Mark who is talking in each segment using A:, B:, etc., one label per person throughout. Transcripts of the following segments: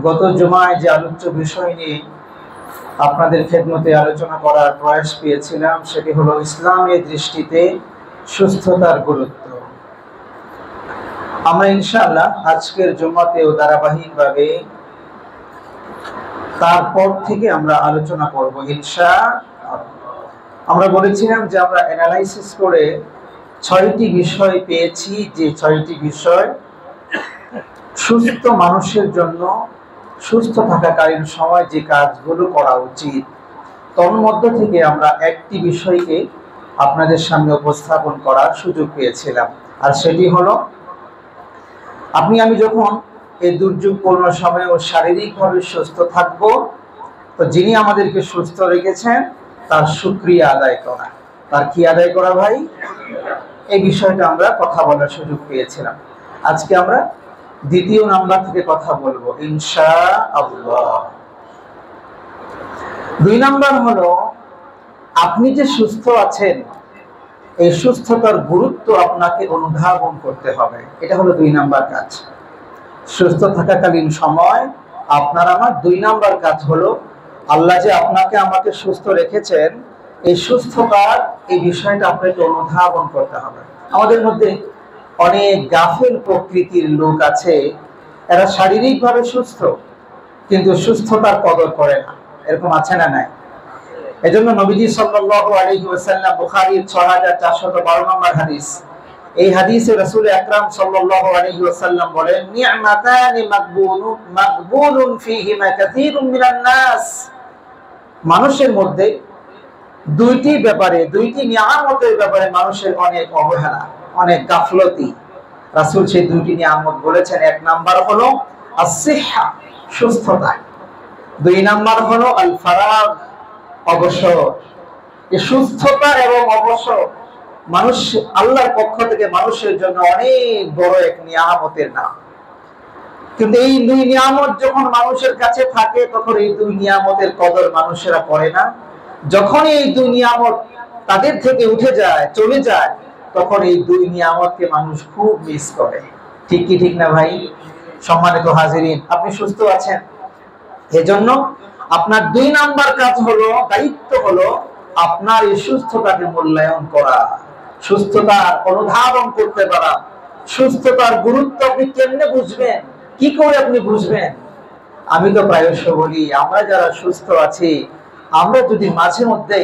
A: গত জুমায় যে আলোচ্য বিষয় নিয়ে আপনাদের খেদমতে আলোচনা করার প্রয়াস পেয়েছিলাম সেটি হলো ইসলামের দৃষ্টিতে সুস্থতার গুরুত্ব। আমরা ইনশাআল্লাহ আজকের জুমাতেও ধারাবাহিকভাবে তারপর থেকে আমরা আলোচনা করব ইনশাআল্লাহ। আমরা বলেছিলাম যে আমরা অ্যানালাইসিস করে 6টি বিষয় পেয়েছি, যে 6টি বিষয় সুস্থ মানুষের জন্য সুস্থ থাকাকালীন সময় যে কাজগুলো করা উচিত, তোর মধ্য থেকে আমরা একটি বিষয়কে আপনাদের সামনে উপস্থাপন করার সুযোগ পেয়েছিলাম, আর সেটি হলো আমি যখন এই দুর্যোগপূর্ণ সময়েও শারীরিকভাবে সুস্থ থাকব, তো যিনি আমাদেরকে সুস্থ রেখেছেন তার শুকরিয়া আদায় করা। তার কি আদায় করা ভাই? এই বিষয়টা আমরা কথা বলার সুযোগ পেয়েছিলাম। আজকে আমরা দ্বিতীয় নাম্বার থেকে কথা বলবো ইনশাআল্লাহ। 2 নাম্বার হলো আপনি যে সুস্থ আছেন এই সুস্থতার গুরুত্ব আপনাকে অনুধাবন করতে হবে। এটা হলো 2 নাম্বার কাজ। সুস্থ থাকাকালীন সময় আপনার আমার 2 নাম্বার কাজ হলো আল্লাহ যে আপনাকে আমাকে সুস্থ রেখেছেন এই সুস্থতার এই বিষয়টা আপনাকে অনুধাবন করতে হবে। আমাদের মধ্যে অনেক গাফেল প্রকৃতির লোক আছে, এরা শারীরিকভাবে সুস্থ কিন্তু সুস্থতার কদর করে না। এরকম আছে না নাই? এজন্য নবীজি সাল্লাল্লাহু আলাইহি ওয়াসাল্লাম বুখারীর 6412 নম্বর হাদিস, এই হাদিসে রাসূল আকরাম সাল্লাল্লাহু আলাইহি ওয়াসাল্লাম বলেন, নি'মাতানি মাকবুলুন ফীহিমা কাসীরুম মিনান নাস। মানুষের মধ্যে 2টি ব্যাপারে, 2টি নিয়ামতের ব্যাপারে মানুষের অনেক অবহেলা, অনেক গাফলতি। রাসূল সেই 2টি নিয়ামত বলেছেন। 1 নাম্বার হলো as-সিহহা, সুস্থতা। 2 নাম্বার হলো আল-ফারাগ, অবসর। এই সুস্থতা এবং অবসর মানুষ আল্লাহর পক্ষ থেকে মানুষের জন্য অনেক বড় এক নিয়ামতের নাম। কিন্তু এই 2 নিয়ামত যখন মানুষের কাছে থাকে তখন এই 2 নিয়ামতের কদর মানুষেরা করে না। যখন এই 2 নিয়ামত তাদের থেকে উঠে যায়, চলে যায়, তখন এই 2 নিয়ামতকে মানুষ খুব মিস করে। ঠিক কি ঠিক না ভাই? সম্মানিত হাজিরিন, আপনি সুস্থ আছেন, এজন্য আপনার 2 নাম্বার কাজ হলো, দায়িত্ব হলো আপনার এই সুস্থতাকে মূল্যায়ন করা, সুস্থতার অনুধাবন করতে পারা। সুস্থতার গুরুত্ব আপনি কেমনে বুঝবেন, কি করে আপনি বুঝবেন? আমি তো প্রায়শ বলি, আমরা যারা সুস্থ আছি আমরা যদি মাঝে মধ্যে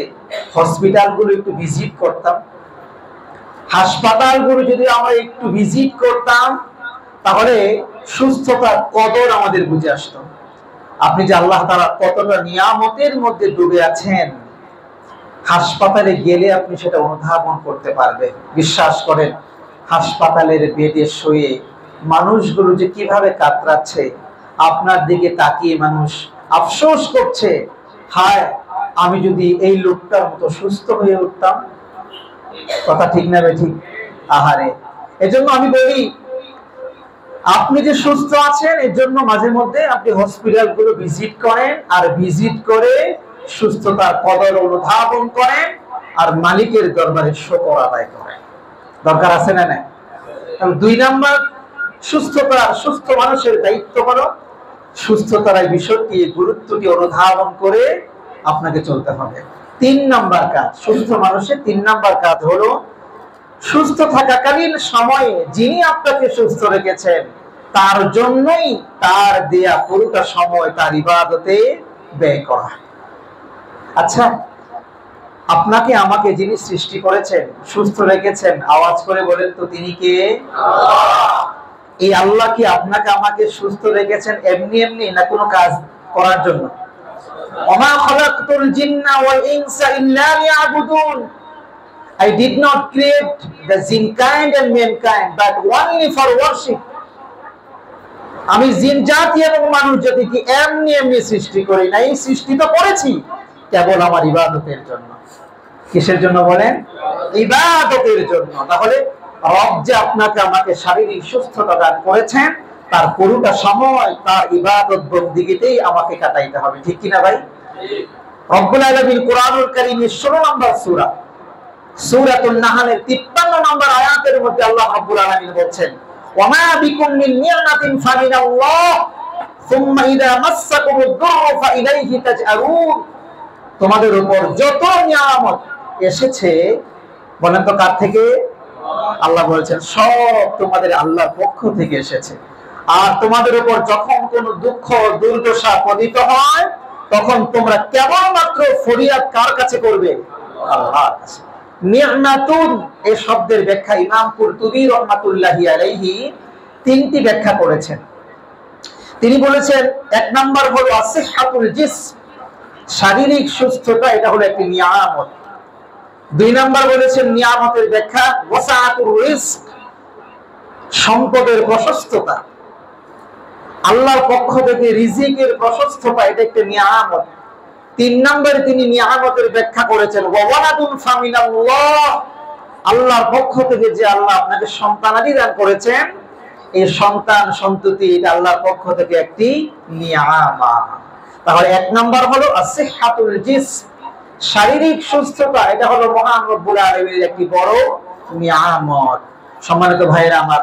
A: হসপিটালগুলো একটু ভিজিট করতাম, হাসপাতালগুলো যদি আমরা একটু ভিজিট করতাম, তাহলে সুস্থতার কদর আমাদের বুঝে আসতো। আপনি যে আল্লাহ তাআলা কতটা নিয়ামতের মধ্যে ডুবে আছেন, হাসপাতালে গেলে আপনি সেটা অনুধাবন করতে পারবেন। বিশ্বাস করেন, হাসপাতালের বেডে শুয়ে মানুষগুলো যে কিভাবে কাতরাচ্ছে, আপনার দিকে তাকিয়ে মানুষ আফসোস করছে, হায় আমি যদি এই লোকটার মতো সুস্থ হয়ে উঠতাম। কথা ঠিক না বে ঠিক? আহারে, এজন্য আমি বলি, আপনি যে সুস্থ আছেন এর জন্য মাঝে মধ্যে আপনি হসপিটালগুলো ভিজিট করেন, আর ভিজিট করে সুস্থতার কদর অনুধাবন করেন, আর মালিকের দরবারে শুকর আদায় করেন। দরকার আছে না নাই? 2 নাম্বার সুস্থতা, সুস্থ মানুষের দায়িত্ব হলো সুস্থতার এই বিষয়টি, গুরুত্বটি অনুধাবন করে আপনাকে চলতে হবে। 3 নাম্বার কাজ, সুস্থ মানুষের 3 নাম্বার কাজ হলো সুস্থ থাকাকালীন সময়ে যিনি আপনাকে সুস্থ রেখেছেন তার জন্যই তার দেয়া পুরোটা সময় তার ইবাদতে ব্যয় করা। আচ্ছা, আপনাকে আমাকে যিনি সৃষ্টি করেছেন, সুস্থ রেখেছেন, আওয়াজ করে বলেন তো তিনি কে? আল্লাহ। এই আল্লাহ কি আপনাকে আমাকে সুস্থ রেখেছেন এমনি এমনি, না কোনো কাজ করার জন্য? ওমা খালাকতুল জিন্না ওয়াল ইনসা ইল্লা লিয়াবুদুন। I did not create the jinn kind and mankind but only for worship. আমি জিন জাতি এবং মানুষ জাতিকে এমনি এমনি সৃষ্টি করি নাই, সৃষ্টি তো করেছি কেবল আমার ইবাদতের জন্য। কিসের জন্য বলেন? ইবাদতের জন্য। তাহলে রব যে আপনাকে আমাকে শারীরিক সুস্থতা দান করেছেন তার পুরোটা সময় তার ইবাদত বন্দেগীতেই আমাকে কাটাইতে হবে। ঠিক কিনা ভাই? রব্বুল আলামিন কোরআনুল কারীমের 16 নম্বর সূরা, সূরাতুন নাহলের 53 নম্বর আয়াতের মধ্যে আল্লাহ রাব্বুল আলামিন বলছেন, ওয়ামা বিকুম মিন নি'মাতিন ফামিনাল্লাহ সুম্মা ইযা মাসসাকুমুদ-দুররু ফাইলাইহি তাজআরুন। তোমাদের উপর যত নিয়ামত এসেছে, বলেন তো কার থেকে? আল্লাহ বলেছেন সব তোমাদের আল্লাহর পক্ষ থেকে এসেছে। আর তোমাদের উপর যখন কোনো দুঃখ দুর্দশা পতিত হয়, তখন তোমরা কেবলমাত্র ফরিয়াদ কার কাছে করবে? আল্লাহর কাছে। নি'মাতুন এই শব্দের ব্যাখ্যা ইমাম কুরতুবী রাহমাতুল্লাহি আলাইহি তিনটি ব্যাখ্যা করেছেন। তিনি বলেছেন, এক নাম্বার হলো আসিহাতুল জিসম, শারীরিক সুস্থতা, এটা হলো একটি নিয়ামত। দুই নাম্বার বলেছেন নিয়ামতের ব্যাখ্যা ওয়াসাআতুর রিজক, সম্পদের প্রশস্ততা। আল্লাহর পক্ষ থেকে রিজিকের প্রশস্ততা, এটা একটা নিয়ামত। তিন নম্বরে তিনি নিয়ামতের ব্যাখ্যা করেছেন ওয়ালাদুন ফামিনাল্লাহ, আল্লাহর পক্ষ থেকে যে আল্লাহ আপনাকে সন্তানাদি দান করেছেন, এই সন্তান সন্ততি এটা আল্লাহর পক্ষ থেকে একটি নিয়ামত। তাহলে এক নাম্বার হলো আসিহাতুল জিসম, শারীরিক সুস্থতা, এটা হলো মহান রব্বুল আলামিনের একটি বড় নিয়ামত। সম্মানিত ভাইরা আমার,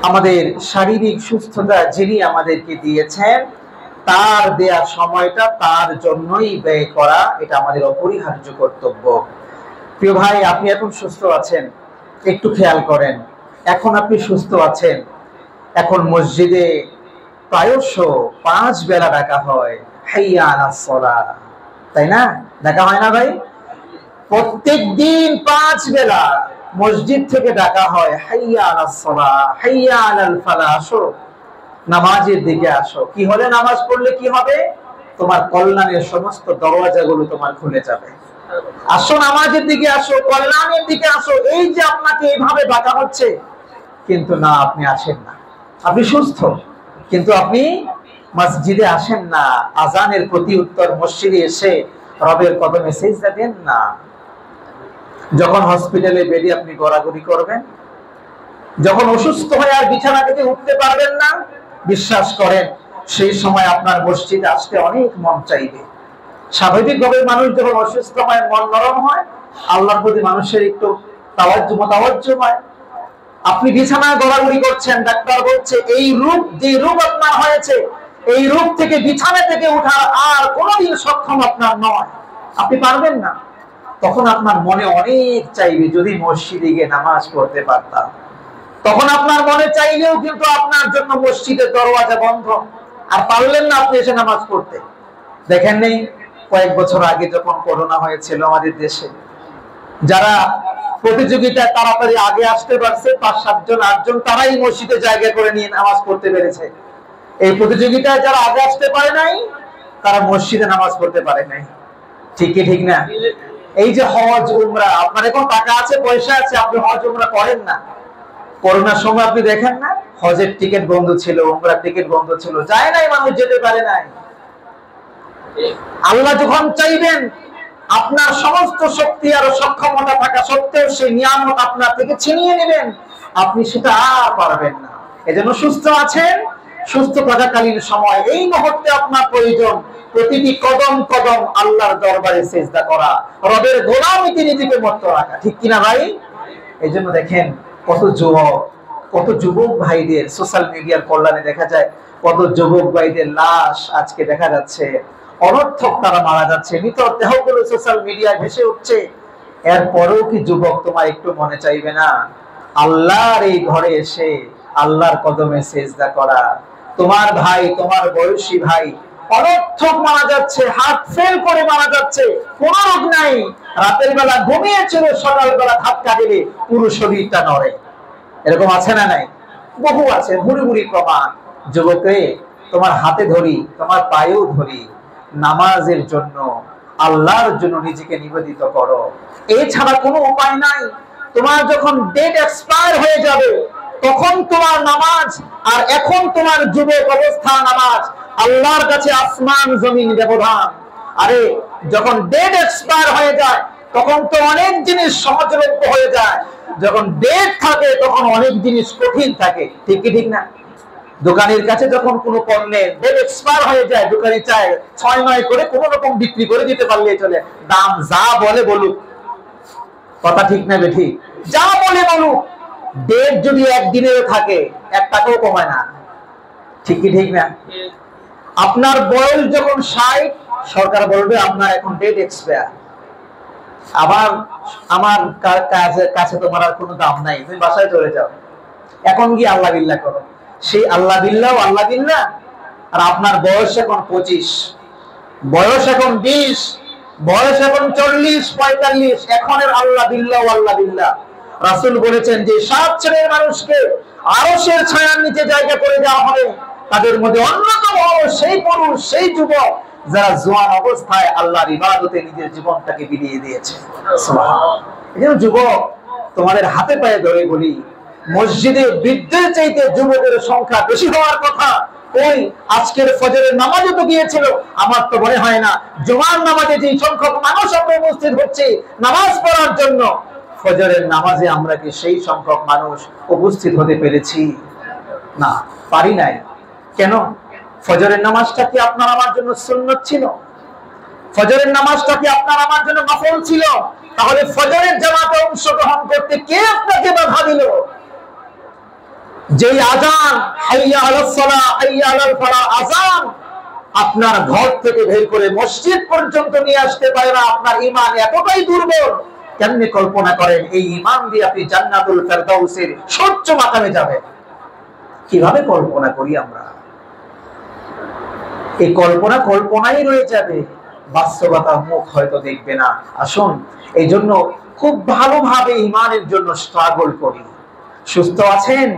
A: আমাদের শারীরিক সুস্থতা যিনি আমাদেরকে দিয়েছেন, তার দেওয়ার সময়টা তার জন্যই ব্যয় করা, এটা আমাদের অপরিহার্য কর্তব্য। প্রিয় ভাই, আপনি এখন সুস্থ আছেন, একটু খেয়াল করেন। এখন আপনি সুস্থ আছেন, এখন মসজিদে প্রায়শ 5 বেলা ডাকা হয় হাইয়া আলাস সালাহ, তাই না? ডাকা হয় না ভাই? প্রত্যেক দিন 5 বেলা মসজিদ থেকে ডাকা হয় হাইয়া আলাস সালাহ, হাইয়া আলাল ফালাহ, আসো নামাজের দিকে আসো। কি হলে নামাজ পড়লে কি হবে? তোমার কল্যাণের সমস্ত দরওয়াজাগুলো তোমার খুলে যাবে। আসো নামাজের দিকে আসো, কল্যাণের দিকে আসো। এই যে আপনাকে এইভাবে ডাকা হচ্ছে, কিন্তু না, আপনি আসেন না। আপনি সুস্থ, কিন্তু আপনি মসজিদে আসেন না। আজানের প্রতি উত্তর মসজিদে এসে রবের কদমে সিজদা দেন না। যখন হসপিটালে বেডে আপনি গড়াগড়ি করবেন, যখন অসুস্থ হয়ে আর বিছানা থেকে উঠতে পারবেন না, বিশ্বাস করেন সেই সময় আপনার মসজিদে আসতে অনেক মন চাইবে। স্বাভাবিকভাবে মানুষ যখন অসুস্থ হয়, মন নরম হয়, আল্লাহর প্রতি মানুষের একটু তাওয়াজ্জুহ হয়। আপনি বিছানায় গড়াগড়ি করছেন, ডাক্তার বলছে এই রোগ, যে রোগ আপনার হয়েছে, এই রোগ থেকে বিছানা থেকে ওঠার আর কোনোদিন সক্ষম আপনার নয়, আপনি পারবেন না। তখন আপনার মনে অনেক চাইবে যদি মসজিদে গিয়ে নামাজ পড়তে পারতাম। তখন আপনার মনে চাইলেও কিন্তু আপনার জন্য মসজিদের দরওয়াজা বন্ধ, আর পারলেন না আপনি এসে নামাজ পড়তে। দেখেন নেই কয়েক বছর আগে যখন করোনা হয়েছিল আমাদের দেশে, যারা প্রতিযোগিতায় তাড়াতাড়ি আগে আসতে পারছে 5-7 জন 8 জন, তারাই মসজিদে জায়গা করে নিয়ে নামাজ পড়তে পেরেছে। এই প্রতিযোগিতায় যারা আগে আসতে পারে নাই, তারা মসজিদে নামাজ পড়তে পারে নাই। ঠিক কি ঠিক না? এই যে হজ উমরা, আপনার এখন টাকা আছে, পয়সা আছে, আপনি হজ উমরা করেন না। করোনার সময় আপনি দেখেন না, হজের টিকিট বন্ধ ছিল, উমরার টিকিট বন্ধ ছিল, যায় নাই, মানুষ যেতে পারে নাই। আল্লাহ যখন চাইবেন আপনার সমস্ত শক্তি আর সক্ষমতা থাকা সত্ত্বেও সেই নিয়ামত আপনার থেকে ছিনিয়ে নেবেন, আপনি সেটা আর পারবেন না। এজন্য সুস্থ আছেন, সুস্থ থাকাকালীন সময় এই মুহূর্তে আপনার প্রয়োজন প্রতিটি কদম কদম আল্লাহর দরবারে সিজদা করা, রবের গোলামিতে নিজেকে মত্ত রাখা। ঠিক কিনা ভাই? এই জন্য দেখেন কত যুবক ভাইদের সোশ্যাল মিডিয়ার কল্যাণে দেখা যায়, কত যুবক ভাইদের লাশ আজকে দেখা যাচ্ছে, অনর্থক তারা মারা যাচ্ছে, মৃত দেহগুলো সোশ্যাল মিডিয়ায় ভেসে উঠছে। এরপরেও কি যুবক তোমার একটু মনে চাইবে না আল্লাহর এই ঘরে এসে আল্লাহর কদমে সিজদা করা? তোমার ভাই, তোমার বয়সী ভাই অনর্থক মারা যাচ্ছে, হার্ট ফেল করে মারা যাচ্ছে, কোন রোগ নাই, রাতের বেলা ঘুমিয়েছিল, সকালবেলা ধাক্কা দিলে পুরো শরীরটা নড়ে। এরকম আছে না নাই? বহু আছে, ভুরি ভুরি প্রমাণ। যুবকে, তোমার হাতে ধরি, তোমার পায়েও ধরি, নামাজের জন্য, আল্লাহর জন্য নিজেকে নিবেদিত করো। এছাড়া কোনো উপায় নাই। তোমার যখন ডেট এক্সপায়ার হয়ে যাবে, তখন তোমার নামাজ আর এখন তোমার যুবক অবস্থা নামাজ, আল্লাহর কাছে আসমান জমিন ব্যবধান। আরে যখন ডেট এক্সপায়ার হয়ে যায়, তখন তো অনেক জিনিস সহজলভ্য হয়ে যায়। যখন ডেট থাকে, তখন অনেক জিনিস কঠিন থাকে। ঠিক কি ঠিক না? দোকানের কাছে যখন কোনো পণ্যের ডেট এক্সপায়ার হয়ে যায়, দোকানে চায় 6-9 করে কোনো রকম বিক্রি করে দিতে পারলে চলে, দাম যা বলে বলুক। কথা ঠিক না বেঠিক? যা বলে বলুক, ডেট যদি একদিনেরও থাকে 1 টাকাও কমায় না, ঠিক কি ঠিক না? আপনার বয়স যখন 60, সরকার বলবে আপনার এখন ডেট এক্সপায়ার, আমার কাছে তোমার আর কোনো দাম নাই, তুমি বাসায় চলে যাও। এখন কি আল্লাহ বিল্লাহ করো, সেই আল্লাহ বিল্লাহ আল্লাহ বিল্লাহ। আর আপনার বয়স এখন 25, বয়স এখন 20, বয়স এখন 40, 45, এখনের আল্লাহ বিল্লাহ আল্লাহ বিল্লাহ। রাসূল বলেছেন যে 7 শ্রেণীর মানুষকে আরশের ছায়ার নিচে জায়গা করে দেওয়া হবে, তাদের মধ্যে অন্যতম হলো সেই পুরুষ, সেই যুবক যারা জওয়ান অবস্থায় আল্লাহর ইবাদতে নিজের জীবনটাকে বিলিয়ে দিয়েছে। সুবহানাল্লাহ। এই যুবক, তোমাদের হাতে পায়ে ধরে বলি, মসজিদে বৃদ্ধের চাইতে যুবকের সংখ্যা বেশি হওয়ার কথা। ওই আজকের ফজরের নামাজে তো গিয়েছিল, আমার তো মনে হয় না জুমার নামাজে যে সংখ্যক মানুষ আমরা উপস্থিত হচ্ছে নামাজ পড়ার জন্য, ফজরের নামাজে আমরা কি সেই সংখ্যক মানুষ উপস্থিত হতে পেরেছি? না, পারি নাই। কেন? ফজরের নামাজটা কি আপনার আমার জন্য সুন্নত ছিল? ফজরের নামাজটা কি আপনার আমার জন্য নফল ছিল? তাহলে ফজরের জামাতে অংশগ্রহণ করতে কে আপনাকে বাধা দিল? যেই আযান হাইয়া আলাস সালাহ হাইয়া আলাল ফালাহ আযান আপনার ঘর থেকে বের করে মসজিদ পর্যন্ত নিয়ে আসতে পারে না, আপনার ঈমান এতটাই দুর্বল। কেমনে কল্পনা করেন এই ঈমান দিয়ে আপনি জান্নাতুল ফেরদাউসের সর্বোচ্চ মাকামে যাবেন? কিভাবে কল্পনা করি আমরা? এই কল্পনা কল্পনাই রয়ে যাবে, বাস্তবতা মুখ হয়তো দেখবে না। আসুন, এই জন্য খুব ভালোভাবে ঈমানের জন্য স্ট্রাগল করি। সুস্থ আছেন,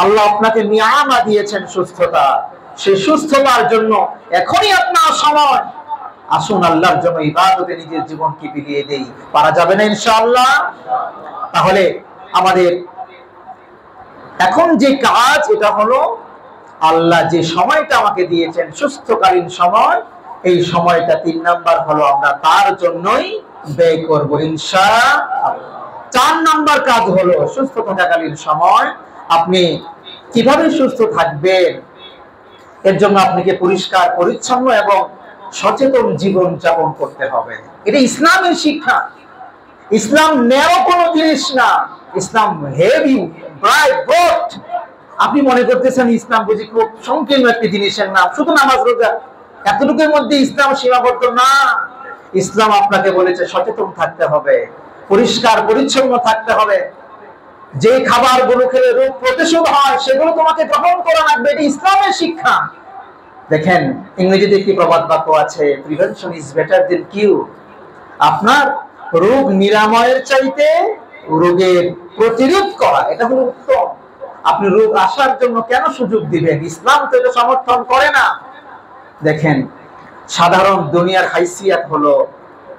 A: আল্লাহ আপনাকে নিয়ামত দিয়েছেন সুস্থতা, সেই সুস্থতার জন্য এখনই আপনার সময়। আসুন আল্লাহর জন্য ইবাদতে নিজের জীবনকে বিলিয়ে দেই। পারা যাবে না ইনশাআল্লাহ? তাহলে আমাদের এখন যে কাজ, এটা হলো আল্লাহ যে সময়টা আমাকে দিয়েছেন সুস্থকালীন সময়, এই সময়টা 3 নাম্বার হলো আমরা তার জন্যই ব্যয় করব ইনশাআল্লাহ। 4 নাম্বার কাজ হলো সুস্থ থাকাকালীন সময় আপনি কিভাবে সুস্থ থাকবেন, এর জন্য আপনাকে পরিষ্কার পরিচ্ছন্ন এবং সচেতন জীবন যাপন করতে হবে। এটা ইসলামের শিক্ষা। ইসলাম ন্যায় কোনো জিনিস না, ইসলাম হেভি ব্রড। আপনি মনে করতেছেন ইসলাম বুঝি খুব সংকীর্ণ একটি জিনিসের নাম, শুধু নামাজ রোজা এতটুকুর মধ্যে ইসলাম সীমাবদ্ধ না। ইসলাম আপনাকে বলেছে সচেতন থাকতে হবে, পরিষ্কার পরিচ্ছন্ন থাকতে হবে। যে খাবারগুলো খেলে রোগ প্রতিশোধ হয় সেগুলো তোমাকে গ্রহণ করা লাগবে, এটা ইসলামের শিক্ষা। দেখেন, ইংরেজিতে একটি প্রবাদ বাক্য আছে, প্রিভেনশন ইজ বেটার দেন কিউর। আপনার রোগ নিরাময়ের চাইতে রোগের প্রতিরোধ করা এটা হলো উত্তম। আপনি রোগ আসার জন্য কেন সুযোগ দিবেন? ইসলাম তো এটা সমর্থন করে না। দেখেন, সাধারণ দুনিয়ার হাইসিয়াত হলো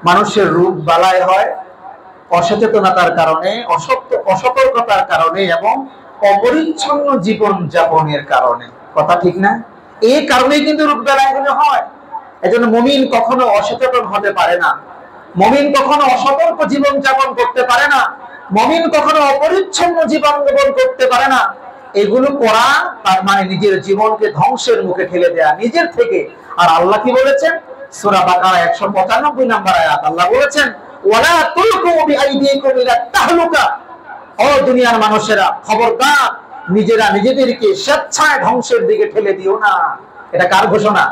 A: মানুষের রোগ বালাই হয় অসচেতনতার কারণে, অসতর্কতার কারণে এবং অপরিচ্ছন্ন জীবন যাপনের কারণে। কথা ঠিক না? এই কারণেই কিন্তু রোগ বালাইগুলো হয়। এজন্য মুমিন কখনো অসচেতন হতে পারে না, মুমিন কখনো অসতর্ক জীবন যাপন করতে পারে না, মুমিন কখনো অপরিচ্ছন্ন জীবন যাপন করতে পারে না। এগুলো করা তার মানে নিজের জীবনকে ধ্বংসের মুখে ঠেলে দেয়া নিজের থেকে। আর আল্লাহ কি বলেছেন? সূরা বাকারা 195 নম্বর আয়াত, আল্লাহ বলেছেন ওয়ালা তুলকু বিআইদিকুম ইলা তাহলুকা। ও দুনিয়ার মানুষেরা, খবরদার নিজেরা নিজেদেরকে স্বেচ্ছায় ধ্বংসের দিকে ঠেলে দিও না। এটা কার ঘোষণা?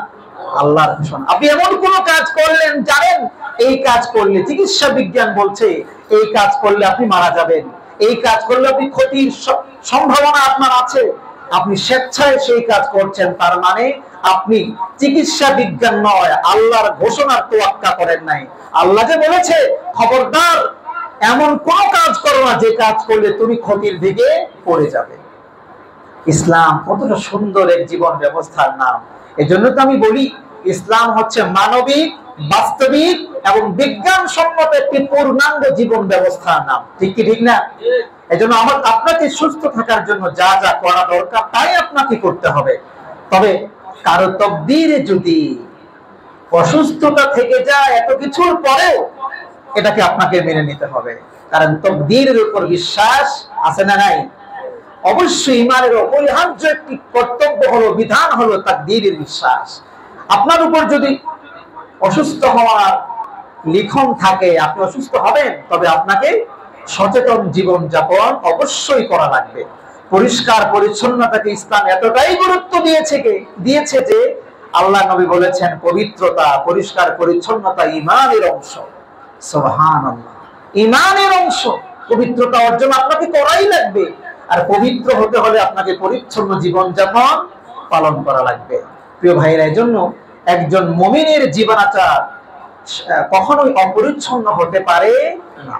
A: আল্লাহর ঘোষণা। আপনি এমন কোন কাজ করলেন জানেন এই কাজ করলে চিকিৎসা বিজ্ঞান বলছে এই কাজ করলে আপনি মারা যাবেন, এই কাজ করলে আপনি ক্ষতির সম্ভাবনা আপনার আছে, আপনি স্বেচ্ছায় সেই কাজ করছেন, তার মানে আপনি চিকিৎসা বিজ্ঞান নয় আল্লাহর ঘোষণার তোয়াক্কা করেন নাই। আল্লাহ যে বলেছে খবরদার এমন কোন কাজ করো না যে কাজ করলে তুমি ক্ষতির দিকে পড়ে যাবে। ইসলাম কতটা সুন্দর এক জীবন ব্যবস্থার নাম। এজন্য তো আমি বলি ইসলাম হচ্ছে মানবিক, বাস্তবিক এবং বিজ্ঞানসম্মত একটি পূর্ণাঙ্গ জীবন ব্যবস্থার নাম। ঠিক কি ঠিক না? এজন্য আপনাকে সুস্থ থাকার জন্য যা যা করা দরকার তাই আপনাকে করতে হবে। তবে কারো তকদিরে যদি অসুস্থতা থেকে যায় এত কিছুর পরেও এটাকে আপনাকে মেনে নিতে হবে, কারণ তকদিরের উপর বিশ্বাস আছে না নাই? অবশ্যই ঈমানের অপরিহার্য একটি কর্তব্য হলো, বিধান হলো তাকদীরের বিশ্বাস। আপনার উপর যদি অসুস্থ হওয়ার লিখন থাকে, আপনি অসুস্থ হবেন, তবে আপনাকে সচেতন জীবন যাপন অবশ্যই করা লাগবে। পরিষ্কার পরিচ্ছন্নতাকে ইসলাম এতটাই গুরুত্ব দিয়েছে যে আল্লাহ নবী বলেছেন পবিত্রতা, পরিষ্কার পরিচ্ছন্নতা ঈমানের অংশ। সুবহানাল্লাহ, ঈমানের অংশ। পবিত্রতা অর্জন আপনাকে করাই লাগবে। আর পবিত্র হতে হলে আপনাকে পরিচ্ছন্ন জীবন যাপন পালন করা লাগবে। প্রিয় ভাইরা, এজন্য একজন মুমিনের জীবনাচার কখনোই অপরিচ্ছন্ন হতে পারে না।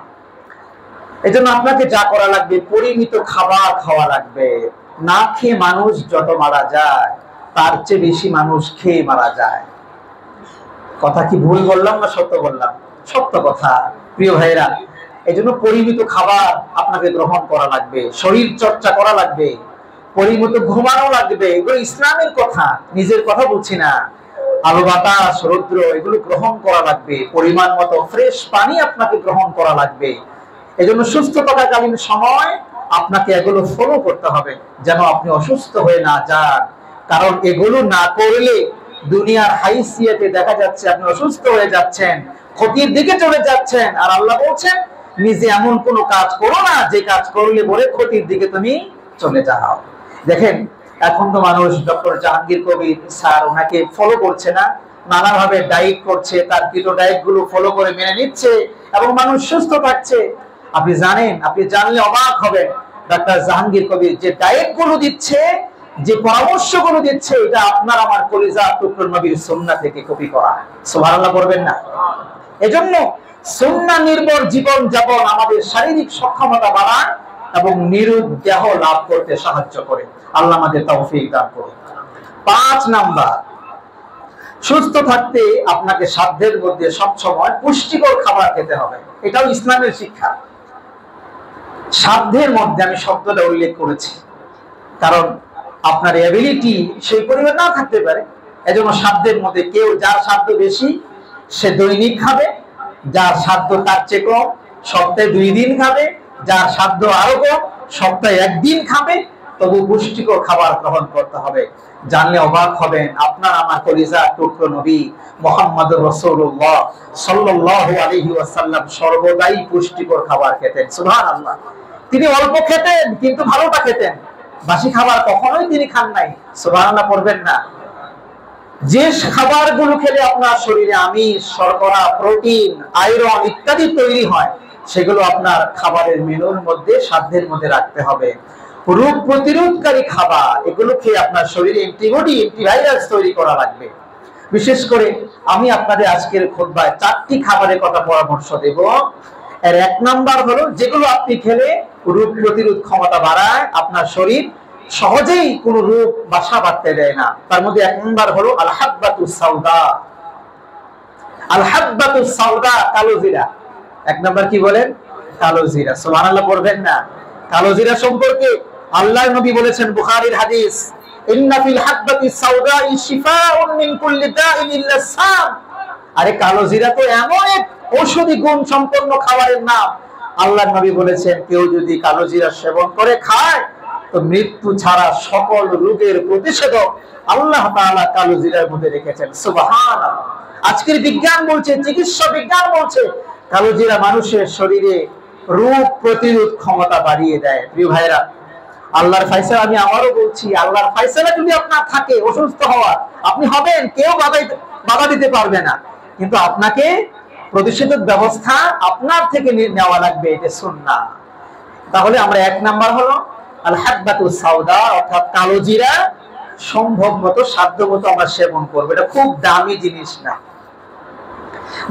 A: এজন্য আপনাকে যা করা লাগবে, পরিমিত খাবার খাওয়া লাগবে। না খেয়ে মানুষ যত মারা যায়, তার চেয়ে বেশি মানুষ খেয়ে মারা যায়। কথা কি ভুল বললাম না সত্য বললাম? সত্য কথা। প্রিয় ভাইরা, এজন্য পরিমিত খাবার আপনাকে গ্রহণ করা লাগবে, শরীর চর্চা করা লাগবে, পরিমিত ঘুমানো লাগবে। এগুলো ইসলামের কথা, নিজের কথা বলছি না। আলো বাতাস, রৌদ্র, এগুলো গ্রহণ করা লাগবে। পরিমাণ মতো ফ্রেশ পানি আপনাকে গ্রহণ করা লাগবে। এজন্য সুস্থ থাকাকালীন সময় আপনাকে এগুলো ফলো করতে হবে, যেন আপনি অসুস্থ হয়ে না যান। কারণ এগুলো না করলে দুনিয়ার হাইসিয়াতে দেখা যাচ্ছে আপনি অসুস্থ হয়ে যাচ্ছেন, ক্ষতির দিকে চলে যাচ্ছেন। আর আল্লাহ বলছেন, নিজে এমন কোন কাজ করো না যে কাজ করলে বলে ক্ষতির দিকে তুমি চলে যাও। দেখেন, এখন তো মানুষ ডক্টর জাহাঙ্গীর কবির স্যার ওনাকে ফলো করছে না, নানাভাবে ডায়েট করছে, তার কিটো ডায়েট গুলো ফলো করে মেনে নিচ্ছে এবং মানুষ সুস্থ থাকছে। আপনি জানেন, আপনি জানলে অবাক হবেন, ডক্টর জাহাঙ্গীর কবির যে ডায়েট গুলো দিচ্ছে, যে পরামর্শ গুলো দিচ্ছে, এটা আপনার আমার কলিজা টুকরো নবীর সুন্নাহ থেকে কপি করা। সুবহানাল্লাহ বলবেন না? এজন্য সুন্নাহ নির্ভর জীবন যাপন আমাদের শারীরিক সক্ষমতা বাড়ায় এবং নিরোগ দেহ লাভ করতে সাহায্য করে। আল্লাহ আমাদের তৌফিক দান করুন। 5 নাম্বার, সুস্থ থাকতে আপনাকে সাধ্যের মধ্যে সবসময় পুষ্টিকর খাবার খেতে হবে। এটাও ইসলামের শিক্ষা। সাধ্যের মধ্যে আমি শব্দটা উল্লেখ করেছি, কারণ আপনার এবিলিটি সেই পরিমাণ না থাকতে পারে। এজন্য সাধ্যের মধ্যে, কেউ যার সাধ্য বেশি সে দৈনিক খাবে, যার সাধ্য তার চেয়ে কম সপ্তাহে 2 দিন খাবে, যার সাধ্য আরো কম সপ্তাহে 1 দিন খাবে। তবু পুষ্টিকর খাবার গ্রহণ করতে হবে। জানলে অবাক হবেন, আপনার আমার কলিজা টুকরো নবী মুহাম্মদুর রাসূলুল্লাহ সাল্লাল্লাহু আলাইহি ওয়াসাল্লাম সর্বদাই পুষ্টিকর খাবার খেতেন। সুবহানাল্লাহ। তিনি অল্প খেতেন কিন্তু ভালোটা খেতেন। বাসি খাবার কখনোই তিনি খান নাই। সুবহানাল্লাহ পড়বেন না? যে খাবারগুলো খেলে আপনার শরীরে আমিষ, শর্করা, প্রোটিন, আয়রন ইত্যাদি তৈরি হয়, সেগুলো আপনার খাবারের মেনুর মধ্যে সাধ্যের মধ্যে রাখতে হবে। রোগ প্রতিরোধকারী খাবার, এগুলো খেয়ে আপনার শরীরে অ্যান্টিবডি, অ্যান্টিভাইরাস তৈরি করা লাগবে। বিশেষ করে আমি আপনাদের আজকের খুতবায় 4টি খাবারের কথা পরামর্শ দেব। এর 1 নাম্বার হলো, যেগুলো আপনি খেলে রোগ প্রতিরোধ ক্ষমতা বাড়ায়, আপনার শরীর সহজেই কোন রোগ বাসা বাঁধতে দেয় না। তার মধ্যে 1 নাম্বার হলো আল হাব্বাতুস সাউদা। আল হাব্বাতুস সাউদা, কালো জিরা। 1 নাম্বার কি বলেন? কালো জিরা। সুবহানাল্লাহ পড়বেন না? কালো জিরা সম্পর্কে আল্লাহর নবী বলেছেন, বুখারীর হাদিস, ইন্না ফিল হাব্বাতিস সাউদাই শিফাউন মিন কুল্লি দাইন ইল্লা সাম। আরে কালো জিরা তো এমন এক ঔষধি গুণ সম্পন্ন খাবারের নাম। আল্লাহর নবী বলেছেন, কেউ যদি কালো জিরা সেবন করে খায় তো মৃত্যু ছাড়া সকল রোগের প্রতিষেধক আল্লাহ তাআলা কালো জিরার মধ্যে রেখেছেন। সুবহানাল্লাহ। আজকের বিজ্ঞান বলছে, চিকিৎসা বিজ্ঞান বলছে, কালো জিরা মানুষের শরীরে রোগ প্রতিরোধ ক্ষমতা বাড়িয়ে দেয়। প্রিয় ভাইরা, আল্লাহর ফয়সালা, আমি আবারও বলছি, আল্লাহর ফয়সালা যদি আপনার থাকে অসুস্থ হওয়া, আপনি হবেন, কেউ বাধা দিতে পারবে না। কিন্তু আপনাকে প্রতিষেধক ব্যবস্থা আপনার থেকে নেওয়া লাগবে, এটা সুন্নাহ। তাহলে আমরা 1 নাম্বার হলো আল হাব্বাতুস সাউদা, অর্থাৎ কালো জিরা সম্ভব মতো সাধ্য মতো আমরা সেবন করবো। এটা খুব দামি জিনিস না।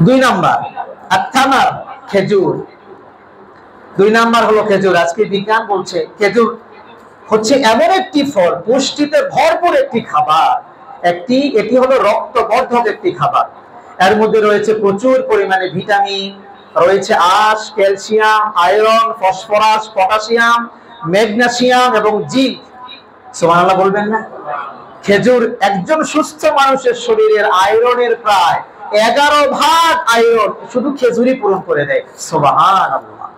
A: 2 নাম্বার আত-তামার, খেজুর। 2 নাম্বার হলো খেজুর। আজকে বিজ্ঞান বলছে খেজুর হচ্ছে এমন একটি ফল, পুষ্টিতে ভরপুর একটি খাবার। এটি হলো রক্তবর্ধক একটি খাবার। এর মধ্যে রয়েছে প্রচুর পরিমাণে ভিটামিন, রয়েছে আঁশ, calcium, iron, phosphorus, potassium, magnesium এবং জিঙ্ক। সুবহানাল্লাহ বলবেন না? খেজুর একজন সুস্থ মানুষের শরীরের আয়রনের প্রায় 11 ভাগ আয়রন শুধু খেজুরই পূরণ করে দেয়। সুবহানাল্লাহ।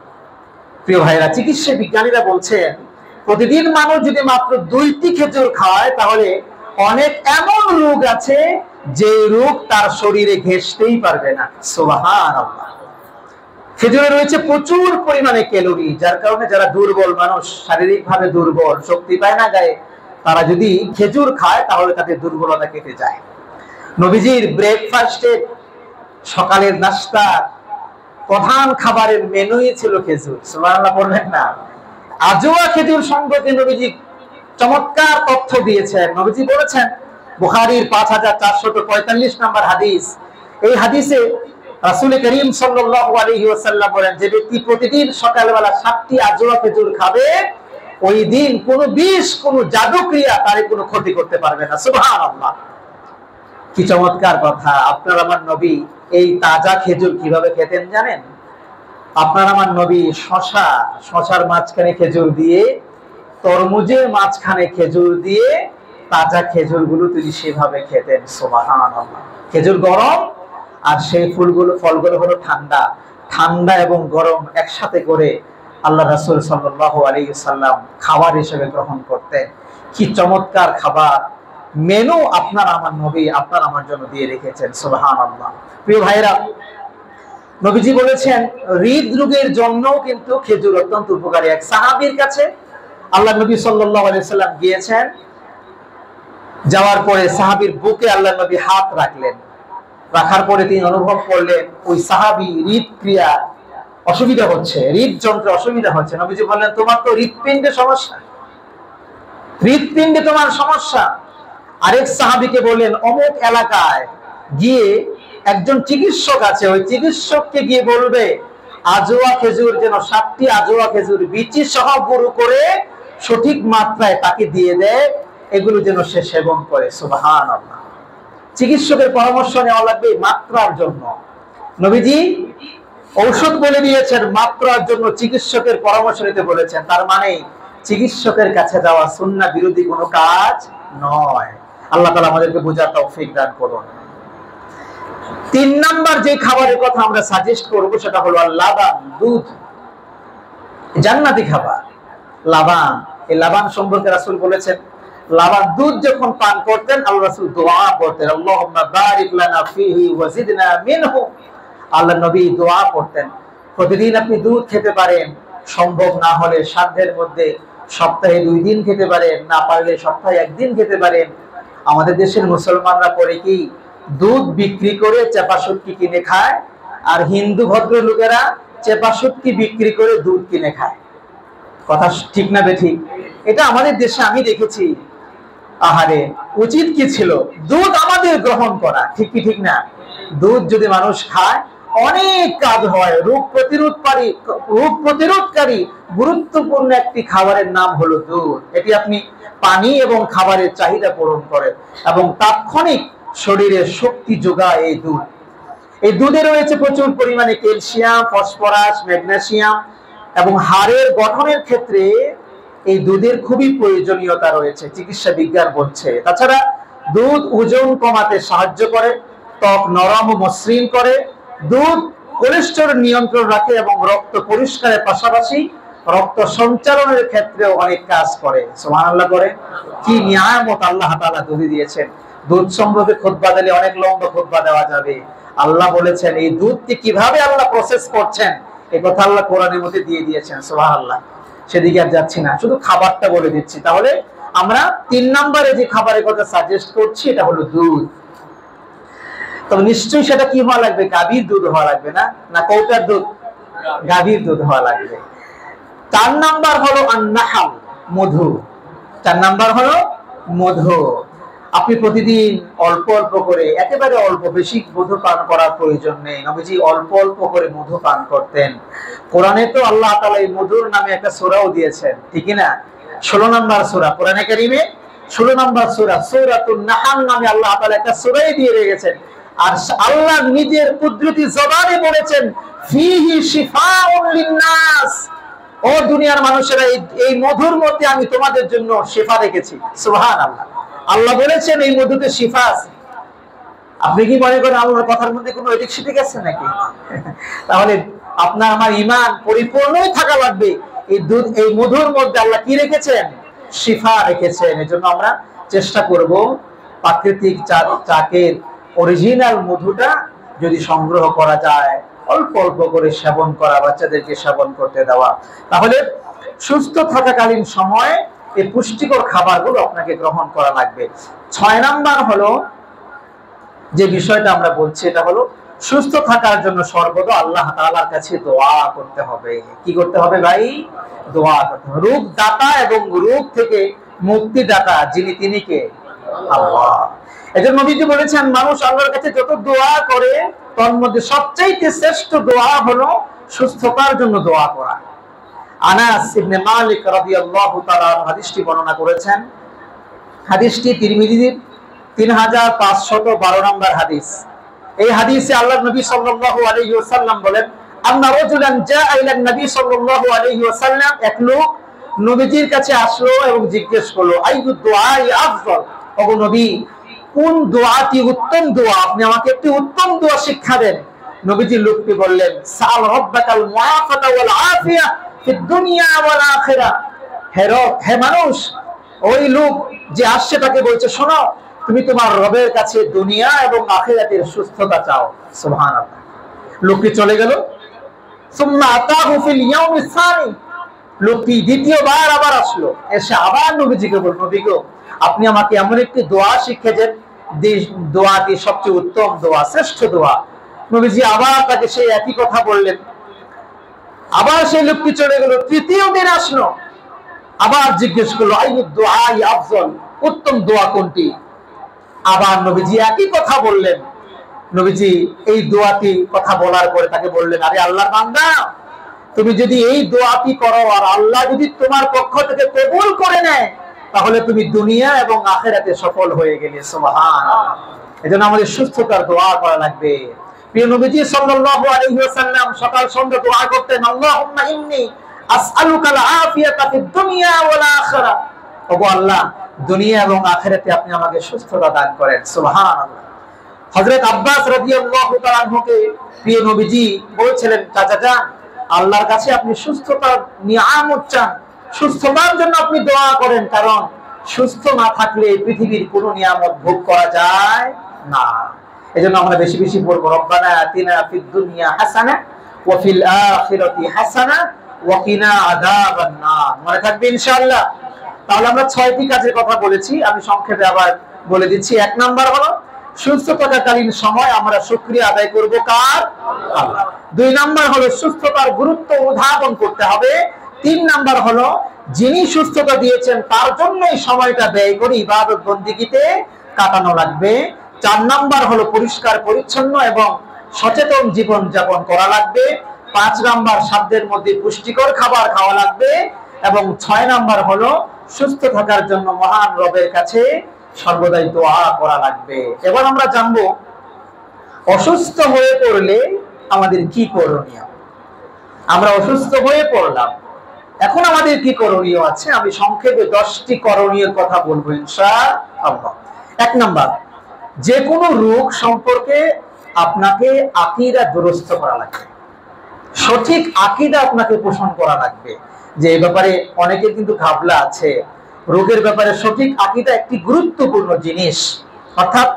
A: প্রিয় ভাইরা, চিকিৎসা বিজ্ঞানীরা বলছেন, প্রতিদিন মানুষ যদি মাত্র 2টি খেজুর খায়, তাহলে অনেক এমন রোগ আছে যে রোগ তার শরীরে ঘেঁষতেই পারবে না। সুবহানাল্লাহ। খেজুরে রয়েছে প্রচুর পরিমাণে ক্যালোরি, যার কারণে যারা দুর্বল মানুষ, শারীরিকভাবে দুর্বল, শক্তি পায় না গায়ে, তারা যদি খেজুর খায় তাহলে তাদের দুর্বলতা কেটে যায়। নবীজির ব্রেকফাস্টের, সকালের নাস্তা, প্রধান খাবারের মেনুই ছিল খেজুর। সুবহানাল্লাহ বলবেন না? আজওয়া খেজুর সম্পর্কে নবীজি চমৎকার তথ্য দিয়েছেন। নবীজি বলেছেন, বুখারীর 5445 নম্বর হাদিস, এই হাদিসে রাসূল করিম সাল্লাল্লাহু আলাইহি ওয়াসাল্লাম বলেন, যে ব্যক্তি প্রতিদিন সকালবেলা 7টি আজওয়া খেজুর খাবে, ওই দিন কোনো বিষ, কোনো জাদুক্রিয়া তার কোনো ক্ষতি করতে পারবে না। সুবহানাল্লাহ, কি চমৎকার কথা! আপনার আমার নবী এই তাজা খেজুর কিভাবে খেতেন জানেন? আপনার আমার নবী শশার মাঝখানে খেজুর দিয়ে, তরমুজের মাঝখানে খেজুর দিয়ে তাজা খেজুরগুলো তিনি সেভাবে খেতেন। সুবহানাল্লাহ। খেজুর গরম আর সেই ফলগুলো হলো ঠান্ডা। ঠান্ডা এবং গরম একসাথে করে আল্লাহ রাসূল সাল্লাল্লাহু আলাইহি ওয়াসাল্লাম খাবার হিসেবে গ্রহণ করতেন। কি চমৎকার খাবার মেনু আপনার আমার নবী আপনার আমার জন্য দিয়ে রেখেছেন। সুবহানাল্লাহ। প্রিয় ভাইরা, নবীজি বলেছেন হৃদরোগের জন্য কিন্তু খেজুর অত্যন্ত উপকারী। এক সাহাবীর কাছে আল্লাহ নবী সাল্লাল্লাহু আলাইহি ওয়াসাল্লাম গিয়েছেন, যাওয়ার পরে সাহাবীর বুকে আল্লাহ নবী হাত রাখলেন। রাখার পরে তিনি অনুভব করলেন ওই সাহাবী হৃদক্রিয়া অসুবিধা হচ্ছে, হৃদযন্ত্রে অসুবিধা হচ্ছে। নবীজি বললেন, তোমার তো হৃদপিণ্ডে সমস্যা, হৃদপিণ্ডে তোমার সমস্যা। আরেক সাহাবীকে বললেন, অমুক এলাকায় গিয়ে একজন চিকিৎসক আছে, ওই চিকিৎসককে গিয়ে বলবে আজওয়া খেজুর যেন 7টি আজওয়া খেজুর বিচি সহ গুঁড়ো করে সঠিক মাত্রায় তাকে দিয়ে দেয়, এগুলো যেন সে সেবন করে। সুবহানাল্লাহ। চিকিৎসকের পরামর্শ নেওয়া লাগবে মাত্রার জন্য। নবীজি ঔষধ বলে দিয়েছেন, মাত্রার জন্য চিকিৎসকের পরামর্শ নিতে বলেছেন। তার মানে চিকিৎসকের কাছে যাওয়া সুন্নাহ বিরোধী কোনো কাজ নয়। আল্লাহ তাআলা আমাদেরকে বোঝার তৌফিক দান করুন। 3 নাম্বার যে খাবারের কথা আমরা সাজেস্ট করব সেটা হলো লাবান, দুধ। জান্নাতি খাবার লাবান। এই লাবান সম্পর্কে রাসূল বলেছেন, লাবান দুধ যখন পান করতেন আল্লাহ রাসূল দোয়া করতেন, আল্লাহুম্মা বারিক লানা ফীহি ওয়া জিদনা মিনহু। আল্লাহ নবী দোয়া করতেন প্রতিদিন আপনি দুধ খেতে পারেন, সম্ভব না হলে সাধ্যের মধ্যে সপ্তাহে 2 দিন খেতে পারেন, না পারলে সপ্তাহে 1 দিন খেতে পারেন। আমাদের দেশের মুসলমানরা করে কি, দুধ বিক্রি করে চেপা শুটকি কিনে খায়, আর হিন্দু ভদ্র লোকেরা চেপা শুটকি বিক্রি করে দুধ কিনে খায়। কথা ঠিক না বেঠিক? এটা আমাদের দেশে আমি দেখেছি। আহারে, উচিত কি ছিল দুধ আমাদের গ্রহণ করা, ঠিক কি ঠিক না? দুধ যদি মানুষ খায় অনেক কাজ হয়। রোগ প্রতিরোধকারী গুরুত্বপূর্ণ একটি খাবারের নাম হলো দুধ। এটি আপনি পানি এবং খাবারের চাহিদা পূরণ করে এবং তাৎক্ষণিক শরীরে শক্তি যোগায় এই দুধ। এই দুধে রয়েছে প্রচুর পরিমাণে ক্যালসিয়াম, ফসফরাস, ম্যাগনেসিয়াম এবং হাড়ের গঠনের ক্ষেত্রে এই দুধের খুবই প্রয়োজনীয়তা রয়েছে, চিকিৎসা বিজ্ঞান বলছে। তাছাড়া দুধ ওজন কমাতে সাহায্য করে, ত্বক নরম ও মসৃণ করে। দুধ কোলেস্টেরল নিয়ন্ত্রণ রাখে এবং রক্ত পরিষ্কারের পাশাপাশি রক্ত সঞ্চালনের ক্ষেত্রেও অনেক কাজ করে। সুবহানাল্লাহ করে। কি নিয়ামত আল্লাহ তাআলা দুধে দিয়েছেন। দুধ সম্পর্কে খুতবা দিলে অনেক লম্বা খুতবা দেওয়া যাবে। আল্লাহ বলেছেন এই দুধকে কিভাবে আল্লাহ প্রসেস করছেন, এই কথা আল্লাহ কোরআনের মধ্যে দিয়ে দিয়েছেন। সুবহানাল্লাহ। সেদিকে আর যাচ্ছি না, শুধু খাবারটা বলে দিচ্ছি। তাহলে আমরা 3 নম্বরে যে খাবারের কথা সাজেস্ট করছি এটা হলো দুধ। তবে নিশ্চয়ই সেটা কি হওয়া লাগবে? গাভীর দুধ হওয়া লাগবে, না কৌটার দুধ? গাভীর দুধ হওয়া লাগবে। 4 নাম্বার হলো আন-নাহাল, মধু। 4 নাম্বার হলো মধু। আপনি প্রতিদিন অল্প অল্প করে, একেবারে অল্প, বেশি মধু পান করার প্রয়োজন নেই। নবীজি অল্প অল্প করে মধু পান করতেন। কোরআনে তো আল্লাহ তাআলা এই মধুর নামে একটা সূরাও দিয়েছেন, ঠিক না? 16 নম্বর সূরা কোরআনে কারীমে, 16 নম্বর সূরা, সূরাতুন নাহাল নামে আল্লাহ তাআলা একটা সূরাই দিয়ে রেখেছেন। আর আল্লাহ নিজের কুদরতি জবানে বলেছেন, ফীহি শিফাউন লিন-নাস। ও দুনিয়ার মানুষেরা, এই মধুর মধ্যে আমি তোমাদের জন্য শিফা রেখেছি। সুবহানাল্লাহ। আল্লাহ বলেছেন এই মধুতে শিফা আছে। আপনি কি মনে করেন আল্লাহর কথার মধ্যে কোনো এদিক সেদিক আছে নাকি? তাহলে আপনার আমার ঈমান পরিপূর্ণই থাকা লাগবে। এই দুধ, এই মধুর মধ্যে আল্লাহ কি রেখেছেন? শিফা রেখেছেন। এজন্য আমরা চেষ্টা করব প্রাকৃতিক চাকের অরিজিনাল মধুটা যদি সংগ্রহ করা যায়, অল্প অল্প করে সেবন করা, বাচ্চাদেরকে সেবন করতে দেওয়া। তাহলে সুস্থ থাকাকালীন সময়ে এই পুষ্টিকর খাবারগুলো আপনাকে গ্রহণ করা লাগবে। 6 নাম্বার হলো যে বিষয়টা আমরা বলছি, এটা হলো সুস্থ থাকার জন্য সর্বদা আল্লাহ তাআলার কাছে দোয়া করতে হবে। কি করতে হবে ভাই? দোয়া করতে হবে। রোগ দাতা এবং রোগ থেকে মুক্তি দাতা যিনি, তিনি কে? আল্লাহ। এজন্য নবীজি বলেছেন, মানুষ আল্লাহর কাছে যত দোয়া করে তার মধ্যে সবচেয়ে শ্রেষ্ঠ দোয়া হলো সুস্থতার জন্য দোয়া করা। আনাস ইবনে মালিক রাদিয়াল্লাহু তাআলা হাদিসটি বর্ণনা করেছেন। হাদিসটি তিরমিজির 3512 নম্বর হাদিস। এই হাদিসে আল্লাহর নবী সাল্লাল্লাহু আলাইহি ওয়াসাল্লাম বলেন, আন্না রাজুলান জাআ ইলা নবী সাল্লাল্লাহু আলাইহি ওয়াসাল্লাম, এক লোক নবীজির কাছে আসলো এবং জিজ্ঞেস করলো, আইয়ু দুআই আফযল, ওগো নবী, কোন দোয়াটি উত্তম দোয়া? আপনি আমাকে একটি উত্তম দোয়া শিক্ষা দেন। নবীজি লোকটি বললেন, সাল রাব্বাকাল মুআফাতা ওয়াল আফিয়া ফিদ দুনিয়া ওয়াল আখিরা। হে মানুষ, ওই লোক যে আসছে তাকে বলছে, শোনো, তুমি তোমার রবের কাছে দুনিয়া এবং আখিরাতের সুস্থতা চাও। সুবহানাল্লাহ। লোকটি চলে গেল। সুম্মা আতাহু ফিল ইয়াউমিস সানি, লোকটি দ্বিতীয়বার আবার আসলো, এসে আবার নবীজিকে বলল, নবী গো, আপনি আমাকে এমন একটি দোয়া শিখিয়েছেন, যে দোয়াটি সবচেয়ে উত্তম দোয়া, শ্রেষ্ঠ দোয়া। নবীজি আবার তাকে সেই একই কথা বললেন। আবার সেই লোকটি চলে গেল। তৃতীয় দিন আসলো, আবার জিজ্ঞেস করলো, আইয়ু দুআই আফযল, উত্তম দোয়া কোনটি? আবার নবীজি একই কথা বললেন। নবীজি এই দোয়াটি কথা বলার পরে তাকে বললেন, আরে আল্লাহর বান্দা, তুমি যদি এই দোয়াটি করো আর আল্লাহ যদি তোমার পক্ষ থেকে কবুল করে নেয়, তাহলে তুমি দুনিয়া এবং আখিরাতে সফল হয়ে গেলে। সুবহানাল্লাহ। এজন্য আমাদের সুস্থতার দোয়া করা লাগবে। প্রিয় নবীজি সাল্লাল্লাহু আলাইহি ওয়াসাল্লাম সকাল সন্ধ্যা দোয়া করতেন, আল্লাহুম্মা ইন্নী আসআলুকাল আফিয়াতা ফিদ দুনিয়া ওয়াল আখিরা, ওগো আল্লাহ, দুনিয়া এবং আখিরাতে আপনি আমাকে সুস্থতা দান করেন। সুবহানাল্লাহ। হযরত আব্বাস রাদিয়াল্লাহু তাআলা আনহুকে প্রিয় নবীজি বলেছিলেন, চাচা যান, আল্লাহর কাছে আপনি সুস্থতার নিয়ামত চান, সুস্থতার জন্য আপনি দোয়া করেন, কারণ সুস্থ না থাকলে পৃথিবীর কোনো নিয়ামত ভোগ করা যায় না। এজন্য আমরা বেশি বেশি বলবো, রব্বানা আতিনা ফিদ দুনিয়া হাসানা ওয়া ফিল আখিরাতি হাসানা ওয়া কিনা আযাবান নার। মনে থাকবে ইনশাআল্লাহ। তাহলে আমরা 6টি কাজের কথা বলেছি, আমি সংক্ষেপে আবার বলে দিচ্ছি। 1 নাম্বার হলো সুস্থ থাকাকালীন সময় আমরা শুকরিয়া আদায় করব কার? আল্লাহ। 2 নাম্বার হলো সুস্থতার গুরুত্ব উদ্ভাবন করতে হবে। 3 নাম্বার হলো যিনি সুস্থতা দিয়েছেন তার জন্য এই সময়টা ব্যয় করে ইবাদত বন্দেগীতে কাটানো লাগবে। 4 নাম্বার হলো পরিষ্কার পরিচ্ছন্ন এবং সচেতন জীবন যাপন করা লাগবে। 5 নাম্বার সাধ্যের মধ্যে পুষ্টিকর খাবার খাওয়া লাগবে। এবং 6 নাম্বার হলো সুস্থ থাকার জন্য মহান রবের কাছে সর্বদাই দোয়া করা লাগবে। এবার আমরা জানবো অসুস্থ হয়ে পড়লে আমাদের কি করণীয়। আমরা অসুস্থ হয়ে পড়লাম, এখন আমাদের কি করণীয় আছে? আমি সংক্ষেপে 10টি করণীয় কথা বলবো ইনশাআল্লাহ। 1 নাম্বার, যে কোনো রোগ সম্পর্কে আপনাকে আকীদা দুরস্ত করা লাগবে। সঠিক আকীদা আপনাকে পোষণ করা লাগবে। যে এই ব্যাপারে অনেকের কিন্তু ঘাবলা আছে। রোগের ব্যাপারে সঠিক আকীদা একটি গুরুত্বপূর্ণ জিনিস। অর্থাৎ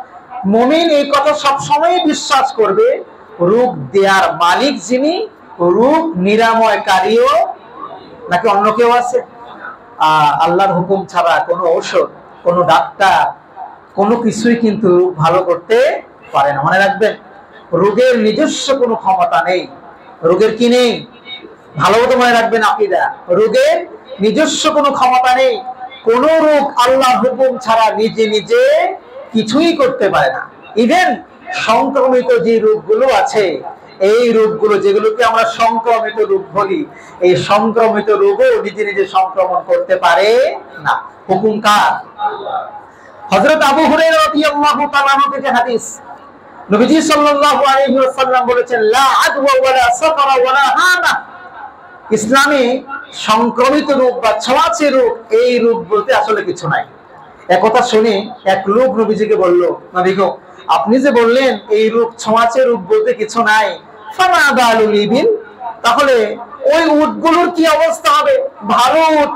A: মুমিন এই কথা সব সময় বিশ্বাস করবে, রোগ দেয়ার মালিক যিনি, রোগ নিরাময়কারীও নাকি অন্য কেউ আছে? আল্লাহর হুকুম ছাড়া কোনো ঔষধ, কোনো ডাক্তার, কোনো কিছুই কিন্তু ভালো করতে পারে না। মনে রাখবেন, রোগের নিজস্ব কোনো ক্ষমতা নেই। রোগের কি নেই? ভালো মতো মনে রাখবেন আকীদা, রোগের নিজস্ব কোনো ক্ষমতা নেই। কোন রোগ আল্লাহর হুকুম ছাড়া নিজে নিজে কিছুই করতে পারে না। ইভেন সংক্রমিত যে রোগগুলো আছে, এই রোগগুলো যেগুলোকে আমরা সংক্রমিত রোগ বলি, এই সংক্রমিত রোগও নিজে নিজে সংক্রমণ করতে পারে না। হুকুম কার? হযরত আবু হুরায়রা রাদিয়াল্লাহু তাআলা থেকে হাদিস, নবীজি সাল্লাল্লাহু আলাইহি ওয়াসাল্লাম বলেছেন, লা আদওয়া ওয়ালা সাফারা ওয়ালা হানা। ইসলামে সংক্রমিত রোগ বা ছোঁয়াচে রোগ, এই রোগ বলতে আসলে কিছু নাই। একথা শুনে এক লোক নবীজিকে বলল, নবী গো, আপনি যে বললেন এই রোগ ছোঁয়াচে রোগ বলতে কিছু নাই, ফামা বালুল ইবিল, তাহলে ওই উটগুলোর কি অবস্থা হবে? ভালো উট,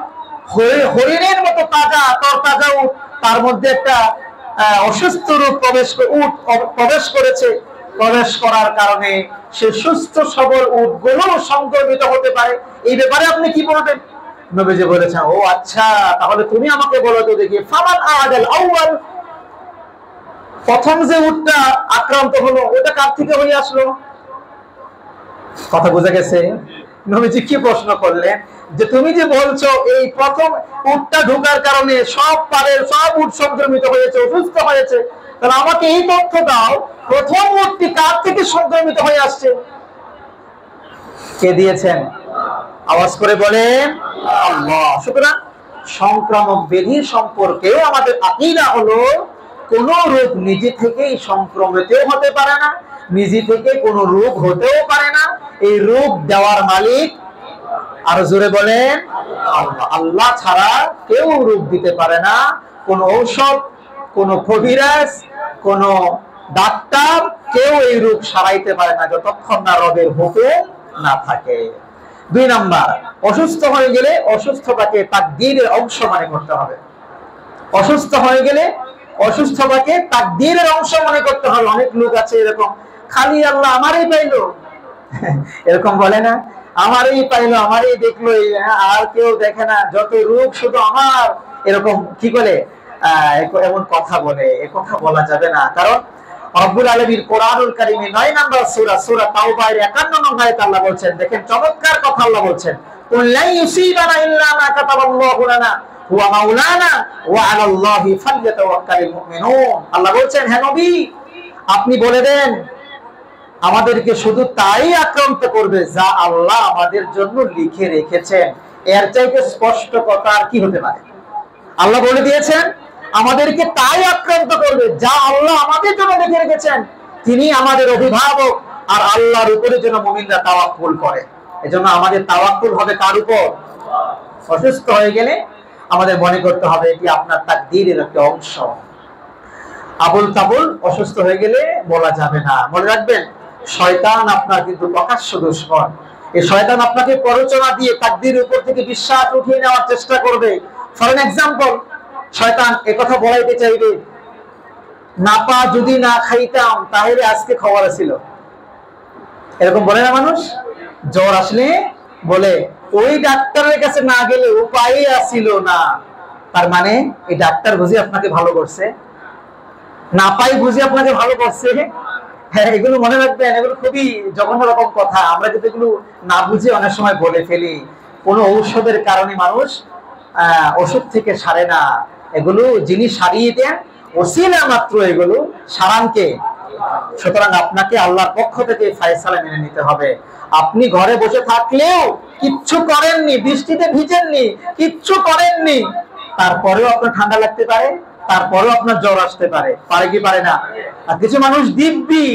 A: হরিণের মতো তাজা তরতাজা উট, তার মধ্যে একটা অসুস্থ রোগ প্রবেশ করেছে, প্রবেশ করার কারণে সে সুস্থ সবল উটগুলো সংক্রমিত হতে পারে। এই ব্যাপারে আপনি কি বলবেন? নবীজি বলেছেন, ও আচ্ছা, তাহলে তুমি আমাকে বলো তো দেখি, ফামান আদাল আউয়াল, প্রথম যে উটটা আক্রান্ত হলো ওটা কার থেকে হয়ে আসলো? কথা বোঝা গেছে? নবীজি কি প্রশ্ন করলেন, যে তুমি যে বলছো এই প্রথম উটটা ঢোকার কারণে সব পারের সব উট সংক্রমিত হয়েছে, অসুস্থ হয়েছে, তাহলে আমাকে এই তথ্য দাও, প্রথম উটটি কার থেকে সংক্রমিত হয়ে আসছে? কে দিয়েছেন? আওয়াজ করে বলেন, আল্লাহ। সুতরাং সংক্রামক ব্যাধি সম্পর্কে আমাদের আকীদা হলো, কোন রোগ নিজে থেকেই সংক্রমিত হতে পারে না, নিজে থেকে কোন রোগ হতেও পারে না। এই রোগ দেওয়ার মালিক, আরো জোরে বলেন, আল্লাহ। আল্লাহ ছাড়া কেউ রোগ দিতে পারে না। কোন ঔষধ, কোন কবিরাজ, কোন ডাক্তার, কেউ এই রোগ সারাইতে পারে না যতক্ষণ না রবের হুকুম না থাকে। 2 নাম্বার, অসুস্থ হয়ে গেলে অসুস্থতাকে তাকদীরের অংশ মনে করতে হবে। অসুস্থ হয়ে গেলে অসুস্থতাকে তাকদীরের অংশ মনে করতে হবে। অনেক লোক আছে এরকম, খালি আল্লাহ আমারই পাইলো, এরকম বলে না, আমারই পাইলো, আমারই দেখলো, আর কেউ দেখে না, যত রোগ শুধু আমার, এরকম কি বলে, এমন কথা বলে। এ কথা বলা যাবে না। কারণ রব্বুল আলামিন কোরআনুল কারীমে 9 নম্বর সূরা, সূরা তাওবার 51 নম্বর আয়াতে আল্লাহ বলছেন, দেখেন চমৎকার কথা আল্লাহ বলছেন, কুল লা ইউসিবানা ইল্লা মা কাতাবাল্লাহু লানা হুয়া মাওলানা ওয়া আলাল্লাহি ফালইয়াতাওয়াক্কালিল মুমিনুন। আল্লাহ বলছেন, হে নবী, আপনি বলে দেন আমাদেরকে শুধু তাই আক্রান্ত করবে যা আল্লাহ আমাদের জন্য লিখে রেখেছেন। এর চাইতে স্পষ্ট কথা আর কি হতে পারে? আল্লাহ বলে দিয়েছেন আমাদেরকে তাই আক্রান্ত করবে যা আল্লাহ আমাদের জন্য লিখে রেখেছেন। তিনি আমাদের অভিভাবক, আর আল্লাহর উপরে যেন মুমিনরা তাওয়াক্কুল করে। এজন্য আমাদের তাওয়াক্কুল হবে কার উপর? অসুস্থ হয়ে গেলে আমাদের মনে করতে হবে এটি আপনার তাকদীরের একটা অংশ। আবুল তাবুল অসুস্থ হয়ে গেলে বলা যাবে না। মনে রাখবেন, শয়তান আপনার কিন্তু প্রকাশ্য দুশমন। এই শয়তান আপনাকে প্ররোচনা দিয়ে তাকদীরের উপর থেকে বিশ্বাস উঠিয়ে নেওয়ার চেষ্টা করবে। ফর এন এক্সাম্পল, শয়তান একথা বলাইতে চাইবে, নাপা যদি না খাইতাম তাহলে আজকে খবর ছিল। এরকম বলে না মানুষ? জ্বর আসলে বলে ওই ডাক্তারের কাছে না গেলে উপায় আসিল না। তার মানে এই ডাক্তার বুঝি আপনাকে ভালো করছে, না পাই বুঝি আপনাকে ভালো করছে। হ্যাঁ, এগুলো মনে রাখবেন, এগুলো খুবই জঘন্য রকম কথা। আমরা কিন্তু এগুলো না বুঝে অনেক সময় বলে ফেলি। কোন ঔষধের কারণে মানুষ ওষুধ থেকে সারে না। এগুলো যিনি সারিয়ে দেন ওসিলা মাত্র, এগুলো সারানকে। সুতরাং আপনাকে আল্লাহর পক্ষ থেকে ফয়সালা মেনে নিতে হবে। আপনি ঘরে বসে থাকলেও কিচ্ছু করেননি, বৃষ্টিতে ভিজেননি, কিচ্ছু করেননি, তারপরেও আপনার ঠান্ডা লাগতে পারে, তারপরেও আপনার জ্বর আসতে পারে। পারে কি পারে না? আর কিছু মানুষ দিব্যি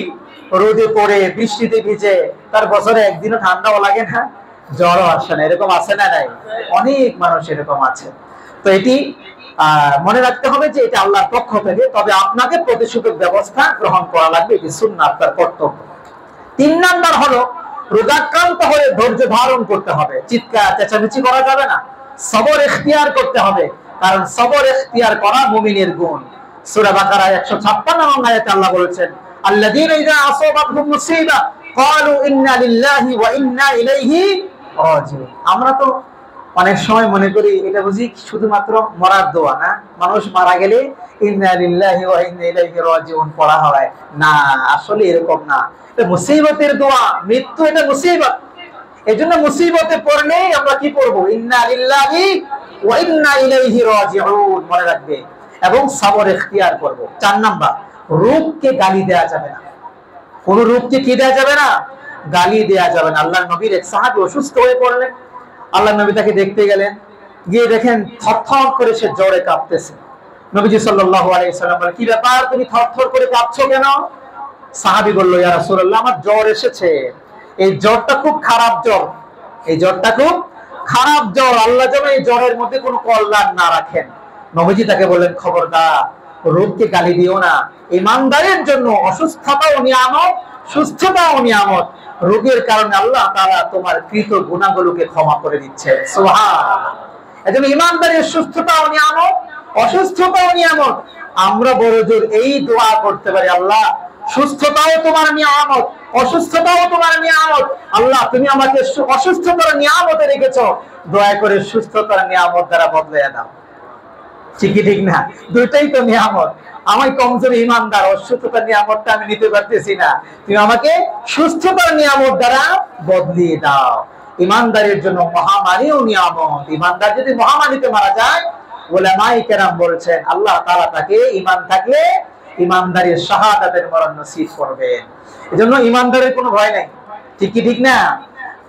A: রোদে পড়ে বৃষ্টিতে ভিজে, তার বছরে একদিনও ঠান্ডাও লাগে না, জ্বরও আসে না। এরকম আছে না? নাই? অনেক মানুষ এরকম আছে। তো এটি মনে রাখতে হবে যে এটা আল্লাহর পক্ষ থেকে, তবে আপনাকে প্রতিষেধক ব্যবস্থা গ্রহণ করা লাগবে, এটি সুন্নাহ, আপনার কর্তব্য। 3 নাম্বার হলো, রোগাক্রান্ত হলে ধৈর্য ধারণ করতে হবে, চিৎকার চেঁচামেচি করা যাবে না, সবর ইখতিয়ার করতে হবে। কারণ সবর ইখতিয়ার করা মুমিনের গুণ। সূরা বাকারা 156 নম্বর আয়াতে আল্লাহ বলেছেন, আল্লাযীনা ইযা আসাবাতহুম মুসিবা ক্বালু ইন্না লিল্লাহি ওয়া ইন্না ইলাইহি রাজিউন। আমরা তো অনেক সময় মনে করি এটা বুঝি শুধুমাত্র মরার দোয়া, না? মানুষ মারা গেলে ইন্না লিল্লাহি ওয়া ইন্না ইলাইহি রাজিউন পড়া হয় না। আসলে এরকম না, এটা মুসিবতের দোয়া। মৃত্যু এটা মুসিবত। এজন্য মুসিবতে পড়লে আমরা কি পড়বো? ইন্না লিল্লাহি ওয়া ইন্না ইলাইহি রাজিউন মনে রাখবে, এবং সবর ইখতিয়ার করব। 4 নাম্বার, রূপকে গালি দেয়া যাবে না। কোন রূপকে কি দেয়া যাবে না? গালি দেয়া যাবে না। আল্লাহর নবীর এক সাহাবী অসুস্থ হয়ে পড়লেন, আল্লাহর নবী তাকে দেখতে গেলেন, গিয়ে দেখেন থরথর করে সে জ্বরে কাঁপতেছে। নবীজি সাল্লাল্লাহু আলাইহি সাল্লাম বলেন, কি ব্যাপার, তুমি থরথর করে কাঁপছো কেন? সাহাবী বলল, ইয়া রাসূলুল্লাহ, আমার জ্বর এসেছে, এই জ্বরটা খুব খারাপ জ্বর, এই জ্বরটা খুব খারাপ জ্বর, আল্লাহ যেন এই জ্বরের মধ্যে কোনো কল্যাণ না রাখেন। নবীজি তাকে বললেন, খবরদার, রোগকে গালি দিও না। ঈমানদারের জন্য অসুস্থতাও নিয়ামত, সুস্থতাও নিয়ামত। রোগের কারণে আল্লাহ তাআলা তোমার কৃত গুনাহগুলোকে ক্ষমা করে দিচ্ছেন। সুবহানাল্লাহ। এজন্য ঈমানদারের সুস্থতাও নিয়ামত, অসুস্থতাও নিয়ামত। আমরা বড়জোর এই দোয়া করতে পারি, আল্লাহ সুস্থতাও তোমার নিয়ামত, অসুস্থতাও তোমার নিয়ামত। আল্লাহ তুমি আমাকে অসুস্থতার নিয়ামতে রেখেছো, দয়া করে সুস্থতার নিয়ামত দ্বারা বদলাইয়া দাও। ঠিকই ঠিক না? দুইটাই তো নিয়ামত। আমি কমজোরি ইমানদার, অসুস্থতার নিয়ামতটা আমি নিতে পারতেছি না, তুমি আমাকে সুস্থতার নিয়ামত দ্বারা বদলিয়ে দাও। ইমানদারের জন্য মহামারী ও নিয়ামত। ইমানদার যদি মহামারীতে মারা যায়, উলামায়ে কেরাম বলছেন আল্লাহ তাআলা তাকে ঈমান থাকলে ইমানদারের শাহাদাতের মরণ নসিব করবেন। এজন্য ইমানদারের কোনো ভয় নাই। ঠিক কি ঠিক না?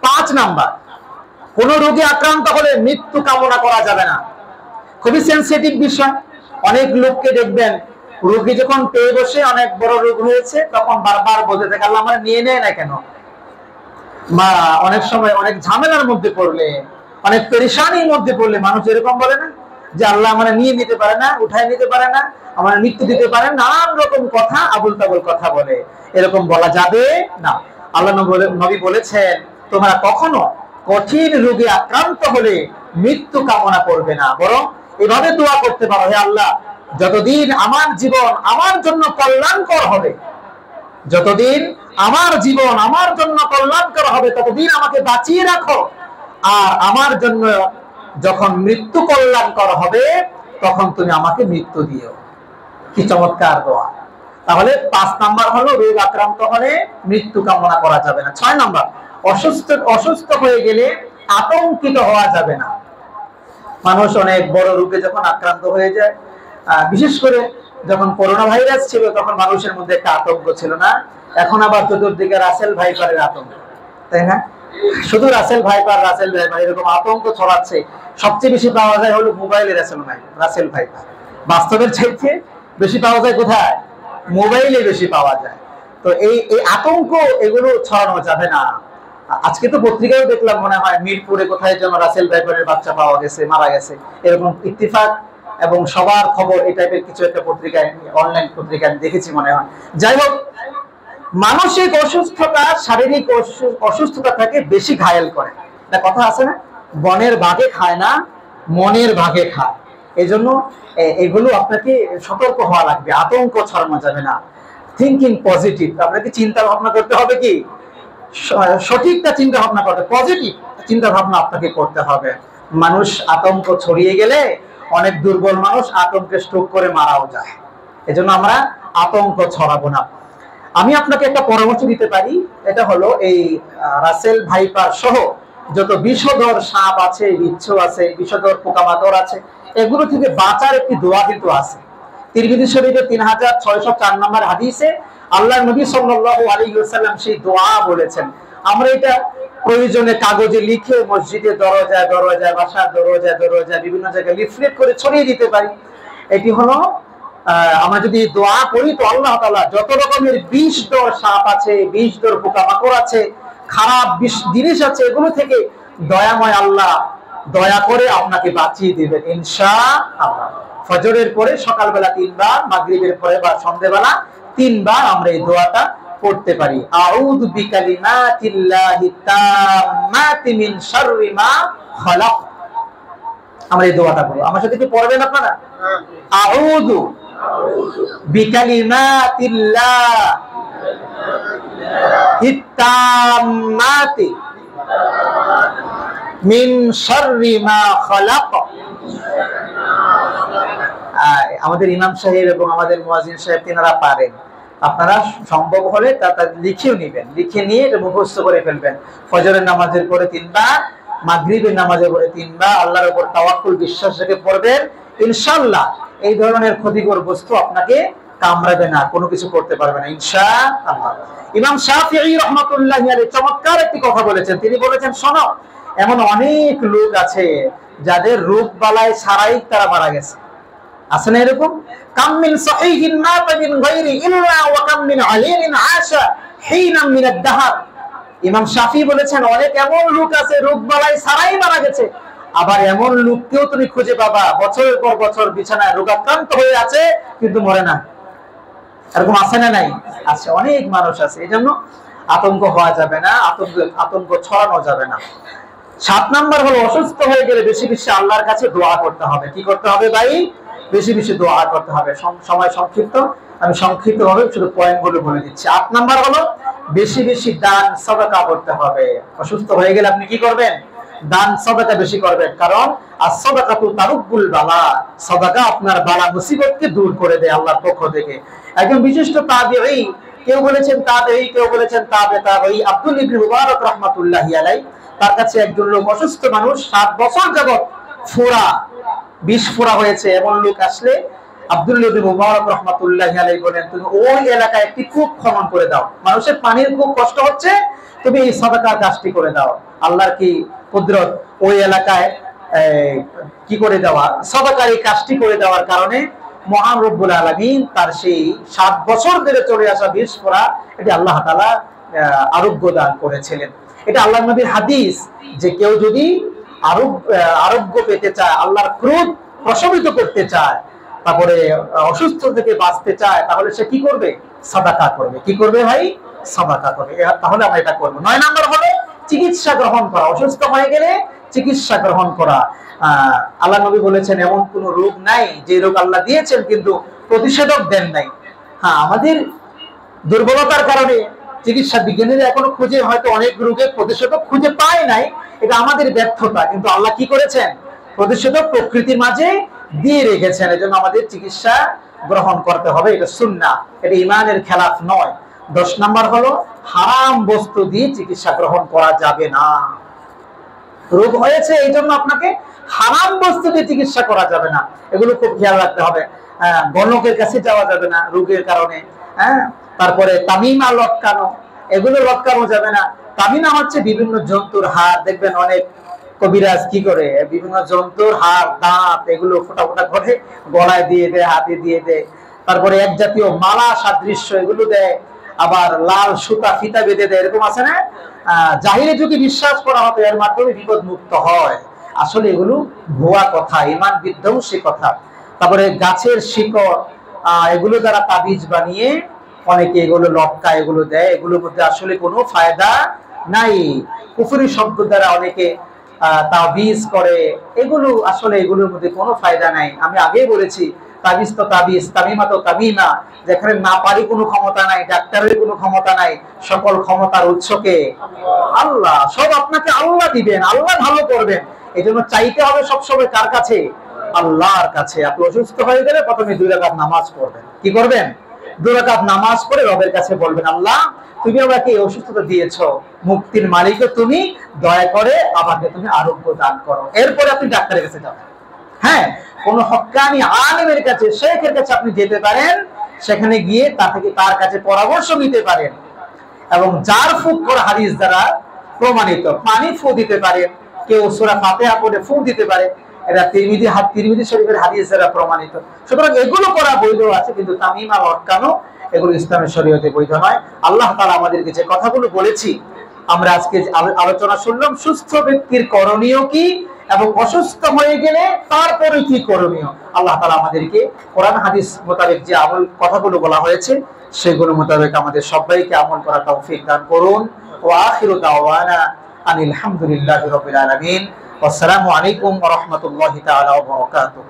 A: 5 নাম্বার, কোন রোগে আক্রান্ত হলে মৃত্যু কামনা করা যাবে না। খুবই সেনসিটিভ বিষয়। অনেক লোককে দেখবেন রোগী যখন পেয়ে বসে অনেক বড় রোগ হয়েছে, তখন বারবার বলতে থাকে আল্লাহ আমরা নিয়ে নেয় না কেন। মা অনেক সময় অনেক ঝামেলার মধ্যে পড়লে, অনেক পেরেশানির মধ্যে পড়লে মানুষ এরকম বলে না যে আল্লাহ আমরা নিয়ে নিতে পারে না, উঠায় নিতে পারে না, আমার মৃত্যু দিতে পারে, নানান রকম কথা, আবুল তাবুল কথা বলে। এরকম বলা যাবে না। আল্লাহ নবী বলেছেন তোমরা কখনো কঠিন রোগে আক্রান্ত হলে মৃত্যু কামনা করবে না, বরং এভাবে দোয়া করতে পারো, হে আল্লাহ যতদিন আমার জীবন আমার জন্য কল্যাণকর হবে, যতদিন আমার জীবন আমার জন্য কল্যাণকর হবে ততদিন আমাকে বাঁচিয়ে রাখো, আর আমার জন্য যখন মৃত্যু কল্যাণকর হবে তখন তুমি আমাকে মৃত্যু দিও। কি চমৎকার দোয়া। তাহলে 5 নাম্বার হলো রোগ আক্রান্ত হলে মৃত্যু কামনা করা যাবে না। 6 নাম্বার, অসুস্থ হয়ে গেলে আতঙ্কিত হওয়া যাবে না। মানুষ অনেক বড় রোগে যখন আক্রান্ত হয়ে যায়, বিশেষ করে যখন করোনা ভাইরাস ছিল তখন মানুষের মধ্যে একটা আতঙ্ক ছিল না? এখন আবার চতুর্দিকে রাসেল ভাইপারের আতঙ্ক, তাই না? শুধু রাসেল ভাইপার এরকম আতঙ্ক ছড়াচ্ছে। সবচেয়ে বেশি পাওয়া যায় হলো মোবাইলে রাসেল ভাইপার। বাস্তবের চাইতে বেশি পাওয়া যায় কোথায়? মোবাইলে বেশি পাওয়া যায়। তো এই আতঙ্ক এগুলো ছড়ানো যাবে না। আজকে তো পত্রিকায় দেখলাম মনে হয় মিরপুরে কোথায় যেন রাসেল ভাইপারের বাচ্চা পাওয়া গেছে, মারা গেছে, এরকম ইত্তেফাক এবং সবার খবর এই টাইপের কিছু একটা পত্রিকায়, অনলাইন পত্রিকায় দেখেছি মনে হয়। যাই হোক, মানসিক অসুস্থতা শারীরিক অসুস্থতা থেকে বেশি ঘায়েল করে। একটা কথা আছে না, বনের বাঘে খায় না, মনের বাঘে খায়। এই জন্য এগুলো আপনাকে সতর্ক হওয়া লাগবে, আতঙ্ক ছড়ানো যাবে না। থিঙ্কিং পজিটিভ, আপনাকে চিন্তা ভাবনা করতে হবে, কি সঠিকটা চিন্তা ভাবনা করতে, পজিটিভ চিন্তা ভাবনা আপনাকে করতে হবে। মানুষ আতঙ্ক ছড়িয়ে গেলে অনেক দুর্বল মানুষ আতঙ্কে স্ট্রোক করে মারাও যায়। এজন্য আমরা আতঙ্ক ছড়াবো না। আমি আপনাকে একটা পরামর্শ দিতে পারি, এটা হলো এই রাসেল ভাইপার সহ যত বিষধর সাপ আছে, বিচ্ছু আছে, বিষধর পোকামাকড় আছে, এগুলো থেকে বাঁচার একটি দোয়া কিন্তু আছে। তিরমিজি শরীফে 3604 নম্বর হাদিসে আল্লাহর নবী সাল্লাল্লাহু আলাইহি ওয়াসাল্লাম সেই দোয়া বলেছেন। আমরা এটা প্রয়োজনে কাগজে লিখে মসজিদে দরজায় বাসার দরজায় বিভিন্ন জায়গায় লিফলেট করে ছড়িয়ে দিতে পারি। এটি হলো আমরা যদি দোয়া করি তো আল্লাহ তাআলা যত রকমের বিষধর সাপ আছে, বিষধর পোকামাকড় আছে, খারাপ জিনিস আছে, এগুলো থেকে দয়াময় আল্লাহ দয়া করে আপনাকে বাঁচিয়ে দিবেন ইনশাআল্লাহ। ফজরের পরে সকালবেলা 3 বার, মাগরিবের পরে বা সন্ধ্যাবেলা 3 বার আমরা এই দোয়াটা পড়তে পারি। আউযু বিকালিমাতিল্লাহি তাম্মাতি মিন শাররি মা খালাক। আমরা এই দোয়াটা পড়ব। আমার সাথে কি পড়বেন আপনারা? আউযু বিকালিমাতিল্লাহি তাম্মাতি মিন শাররি মা খালাক। আমাদের ইমাম সাহেব এবং আমাদের মুয়াজ্জিন সাহেব তিনারা পারেন। আপনারা সম্ভব হলে তা লিখেও নেবেন, লিখে নিয়ে এটা মুখস্থ করে ফেলবেন। ফজরের নামাজের পরে 3 বার, মাগরিবের নামাজের পরে 3 বার আল্লাহর উপর তাওয়াক্কুল বিশ্বাস রেখে পড়বেন। ইনশাআল্লাহ এই ধরনের ক্ষতিকর বস্তু আপনাকে কামড়াবে না, কোনো কিছু করতে পারবে না ইনশাআল্লাহ। ইমাম শাফিঈ রাহমাতুল্লাহি আলাইহি চমৎকার একটি কথা বলেছেন। তিনি বলেছেন, শোনো, এমন অনেক লোক আছে যাদের রোগ বালাই ছাড়াই তারা মারা গেছে। আছে না এরকম? কাম মিন সাহিহিন মাতা মিন গায়রি ইল্লা ওয়া কাম মিন আলিলিন আশা হিনাম মিন আদ-দাহর। ইমাম শাফিঈ বলেছেন অনেক এমন লোক আছে রোগ বালাই ছাড়াই মারা গেছে, আবার এমন লোককেও তুমি খুঁজে পাবা বছরের পর বছর বিছানায় রোগাক্রান্ত হয়ে আছে কিন্তু মরে না। এরকম আছে না নাই? আছে, অনেক মানুষ আছে। এজন্য আতঙ্ক হওয়া যাবে না, আতঙ্ক ছড়ানো যাবে না। 7 নাম্বার হলো অসুস্থ হয়ে গেলে বেশি বেশি আল্লাহর কাছে দোয়া করতে হবে। কি করতে হবে ভাই? বেশি বেশি দোয়া করতে হবে। সময় সংক্ষিপ্ত, আমি সংক্ষিপ্তভাবে শুধু পয়েন্টগুলো বলে দিচ্ছি। 8 নাম্বার হলো বেশি বেশি দান সাদাকা করতে হবে। অসুস্থ হয়ে গেলে আপনি কি করবেন? দান সাদাকা বেশি করবেন, কারণ as-সাদাকাতু তারুকুল বালা, সাদাকা আপনার বালা মুসিবতকে দূর করে দেয় আল্লাহর পক্ষ থেকে। একজন বিশিষ্ট তাবেঈ, কেউ বলেছেন তাবেঈ, কেউ বলেছেন তাবেঈ, আব্দুল ইবনে মুবারক রাহমাতুল্লাহি আলাইহি, তার কাছে একজন লোক, অসুস্থ মানুষ, 7 বছর যাবত ফোড়া, বিষ ফোড়া হয়েছে, এমন লোক আসলে আব্দুল্লাহ ইবনে মুবারক রাহমাতুল্লাহি আলাইহি বলেন, তুমি ওই এলাকায় একটি কূপ খনন করে দাও, মানুষের পানির খুব কষ্ট হচ্ছে, তুমি এই সাদাকার কাজটি করে দাও। আল্লাহর কি কুদরত, ওই এলাকায় কি করে দেওয়া, সাদাকার এই কাজটি করে দেওয়ার কারণে মহান রব্বুল আলামিন তার সেই 7 বছর ধরে চলে আসা বিষ ফোড়া, এটি আল্লাহ তাআলা আরোগ্য দান করেছিলেন। এটা আল্লাহর নবীর হাদিস, যে কেউ যদি আরোগ্য পেতে চায়, আল্লাহর ক্রোধ প্রশমিত করতে চায়, তারপরে অসুস্থ থেকে বাঁচতে চায়, তাহলে সে কি করবে? সাদাকা করবে। কি করবে ভাই? সাদাকা করবে। তাহলে আমরা এটা করবো। 9 নাম্বার হলো চিকিৎসা গ্রহণ করা। অসুস্থ হয়ে গেলে চিকিৎসা গ্রহণ করা। আল্লাহ নবী বলেছেন, এমন কোন রোগ নাই যে রোগ আল্লাহ দিয়েছেন কিন্তু প্রতিষেধক দেন নাই। হ্যাঁ, আমাদের দুর্বলতার কারণে চিকিৎসা বিজ্ঞানীরা এখনো খুঁজে হয়তো অনেক রোগের প্রতিষেধক খুঁজে পায় নাই, এটা আমাদের ব্যর্থতা। কিন্তু আল্লাহ কি করেছেন? প্রতিষেধক প্রকৃতির মাঝে দিয়ে রেখেছেন। এজন্য আমাদের চিকিৎসা গ্রহণ করতে হবে। এটা সুন্নাহ, এটা ঈমানের খেলাফ নয়। 10 নাম্বার হলো হারাম বস্তু দিয়ে চিকিৎসা গ্রহণ করা যাবে না। রোগ হয়েছে এই জন্য আপনাকে হারাম বস্তু দিয়ে চিকিৎসা করা যাবে না, এগুলো খুব খেয়াল রাখতে হবে। গণকের কাছে যাওয়া যাবে না রোগের কারণে। তারপরে তামিমা লটকানো, এগুলো লটকানো যাবে না। তামিমা হচ্ছে বিভিন্ন জন্তুর হাড়, দেখবেন অনেক কবিরাজ কি করে, বিভিন্ন জন্তুর হাড়, দাঁত, এগুলো ফোটা ফোটা করে গলায় দিয়ে দেয়, হাতে দিয়ে দেয়। তারপরে এক জাতীয় মালা সাদৃশ্য এগুলো দেয়, আবার লাল সুতা ফিতা বেঁধে দেয়, এরকম আছে না? জাহিরে যুগে বিশ্বাস করা হতো এর মাধ্যমে বিপদ মুক্ত হয়। আসলে এগুলো ভুয়া কথা, ঈমান বিধ্বংসী কথা। তারপরে গাছের শিকড়, এগুলো দ্বারা তাবিজ বানিয়ে অনেকে এগুলো লটকা, এগুলো দেয়, এগুলোর মধ্যে আসলে কোনো ফায়দা নাই। কুফরি শব্দ দ্বারা অনেকে তাবিজ করে, এগুলো আসলে এগুলোর মধ্যে কোনো ফায়দা নাই। আমি আগেই বলেছি, তাবিজ তো তাবিজ, তামিমা তো তামিমা, যেখানে না পারি কোনো ক্ষমতা নাই, ডাক্তারের কোনো ক্ষমতা নাই, সকল ক্ষমতার উৎসকে আল্লাহ। সব আপনাকে আল্লাহ দিবেন, আল্লাহ ভালো করবেন। এই জন্য চাইতে হবে সবসময় কার কাছে? আল্লাহর কাছে। আপনি অসুস্থ হয়ে গেলে প্রথমে 2 রাকাত নামাজ পড়বেন। কি করবেন? 2 রাকাত নামাজ পড়ে রবের কাছে বলবেন, আল্লাহ তুমি আমাকে এই অসুস্থতা দিয়েছো, মুক্তির মালিক তুমি, দয়া করে আমাকে তুমি আরোগ্য দান করো। এরপরে আপনি ডাক্তারের কাছে যাবেন। হ্যাঁ, কোন হক্কানি আলেমের কাছে, শেখের কাছে আপনি যেতে পারেন, সেখানে গিয়ে তার কাছে পরামর্শ নিতে পারেন। এবং জার ফুক করা হাদিস দ্বারা প্রমাণিত, পানি ফু দিতে পারেন, কেউ সূরা ফাতিহা পড়ে ফু দিতে পারে, এটা তিরমিজি শরীফের হাদিস দ্বারা প্রমাণিত। সুতরাং এগুলো করা বৈধ আছে, কিন্তু তামিমা লটকানো এগুলো ইসলামের শরীয়তে বৈধ নয়। আল্লাহ তাআলা আমাদেরকে যে কথাগুলো বলেছি, আমরা আজকে আলোচনা শুনলাম, সুস্থ ব্যক্তির করণীয় কি এবং অসুস্থ হয়ে গেলে তারপরে কি করণীয়। আল্লাহ তাআলা আমাদেরকে কোরআন হাদিস মোতাবেক যে আমল কথাগুলো বলা হয়েছে, সেগুলো মোতাবেক আমাদের সবাইকে আমল করার তৌফিক দান করুন। ওয়া আখিরু দাওয়ানা আনিল হামদুলিল্লাহি রাব্বিল আলামিন। আসসালামু আলাইকুম ওয়া রাহমাতুল্লাহি তাআলা ওয়া বারাকাতুহু।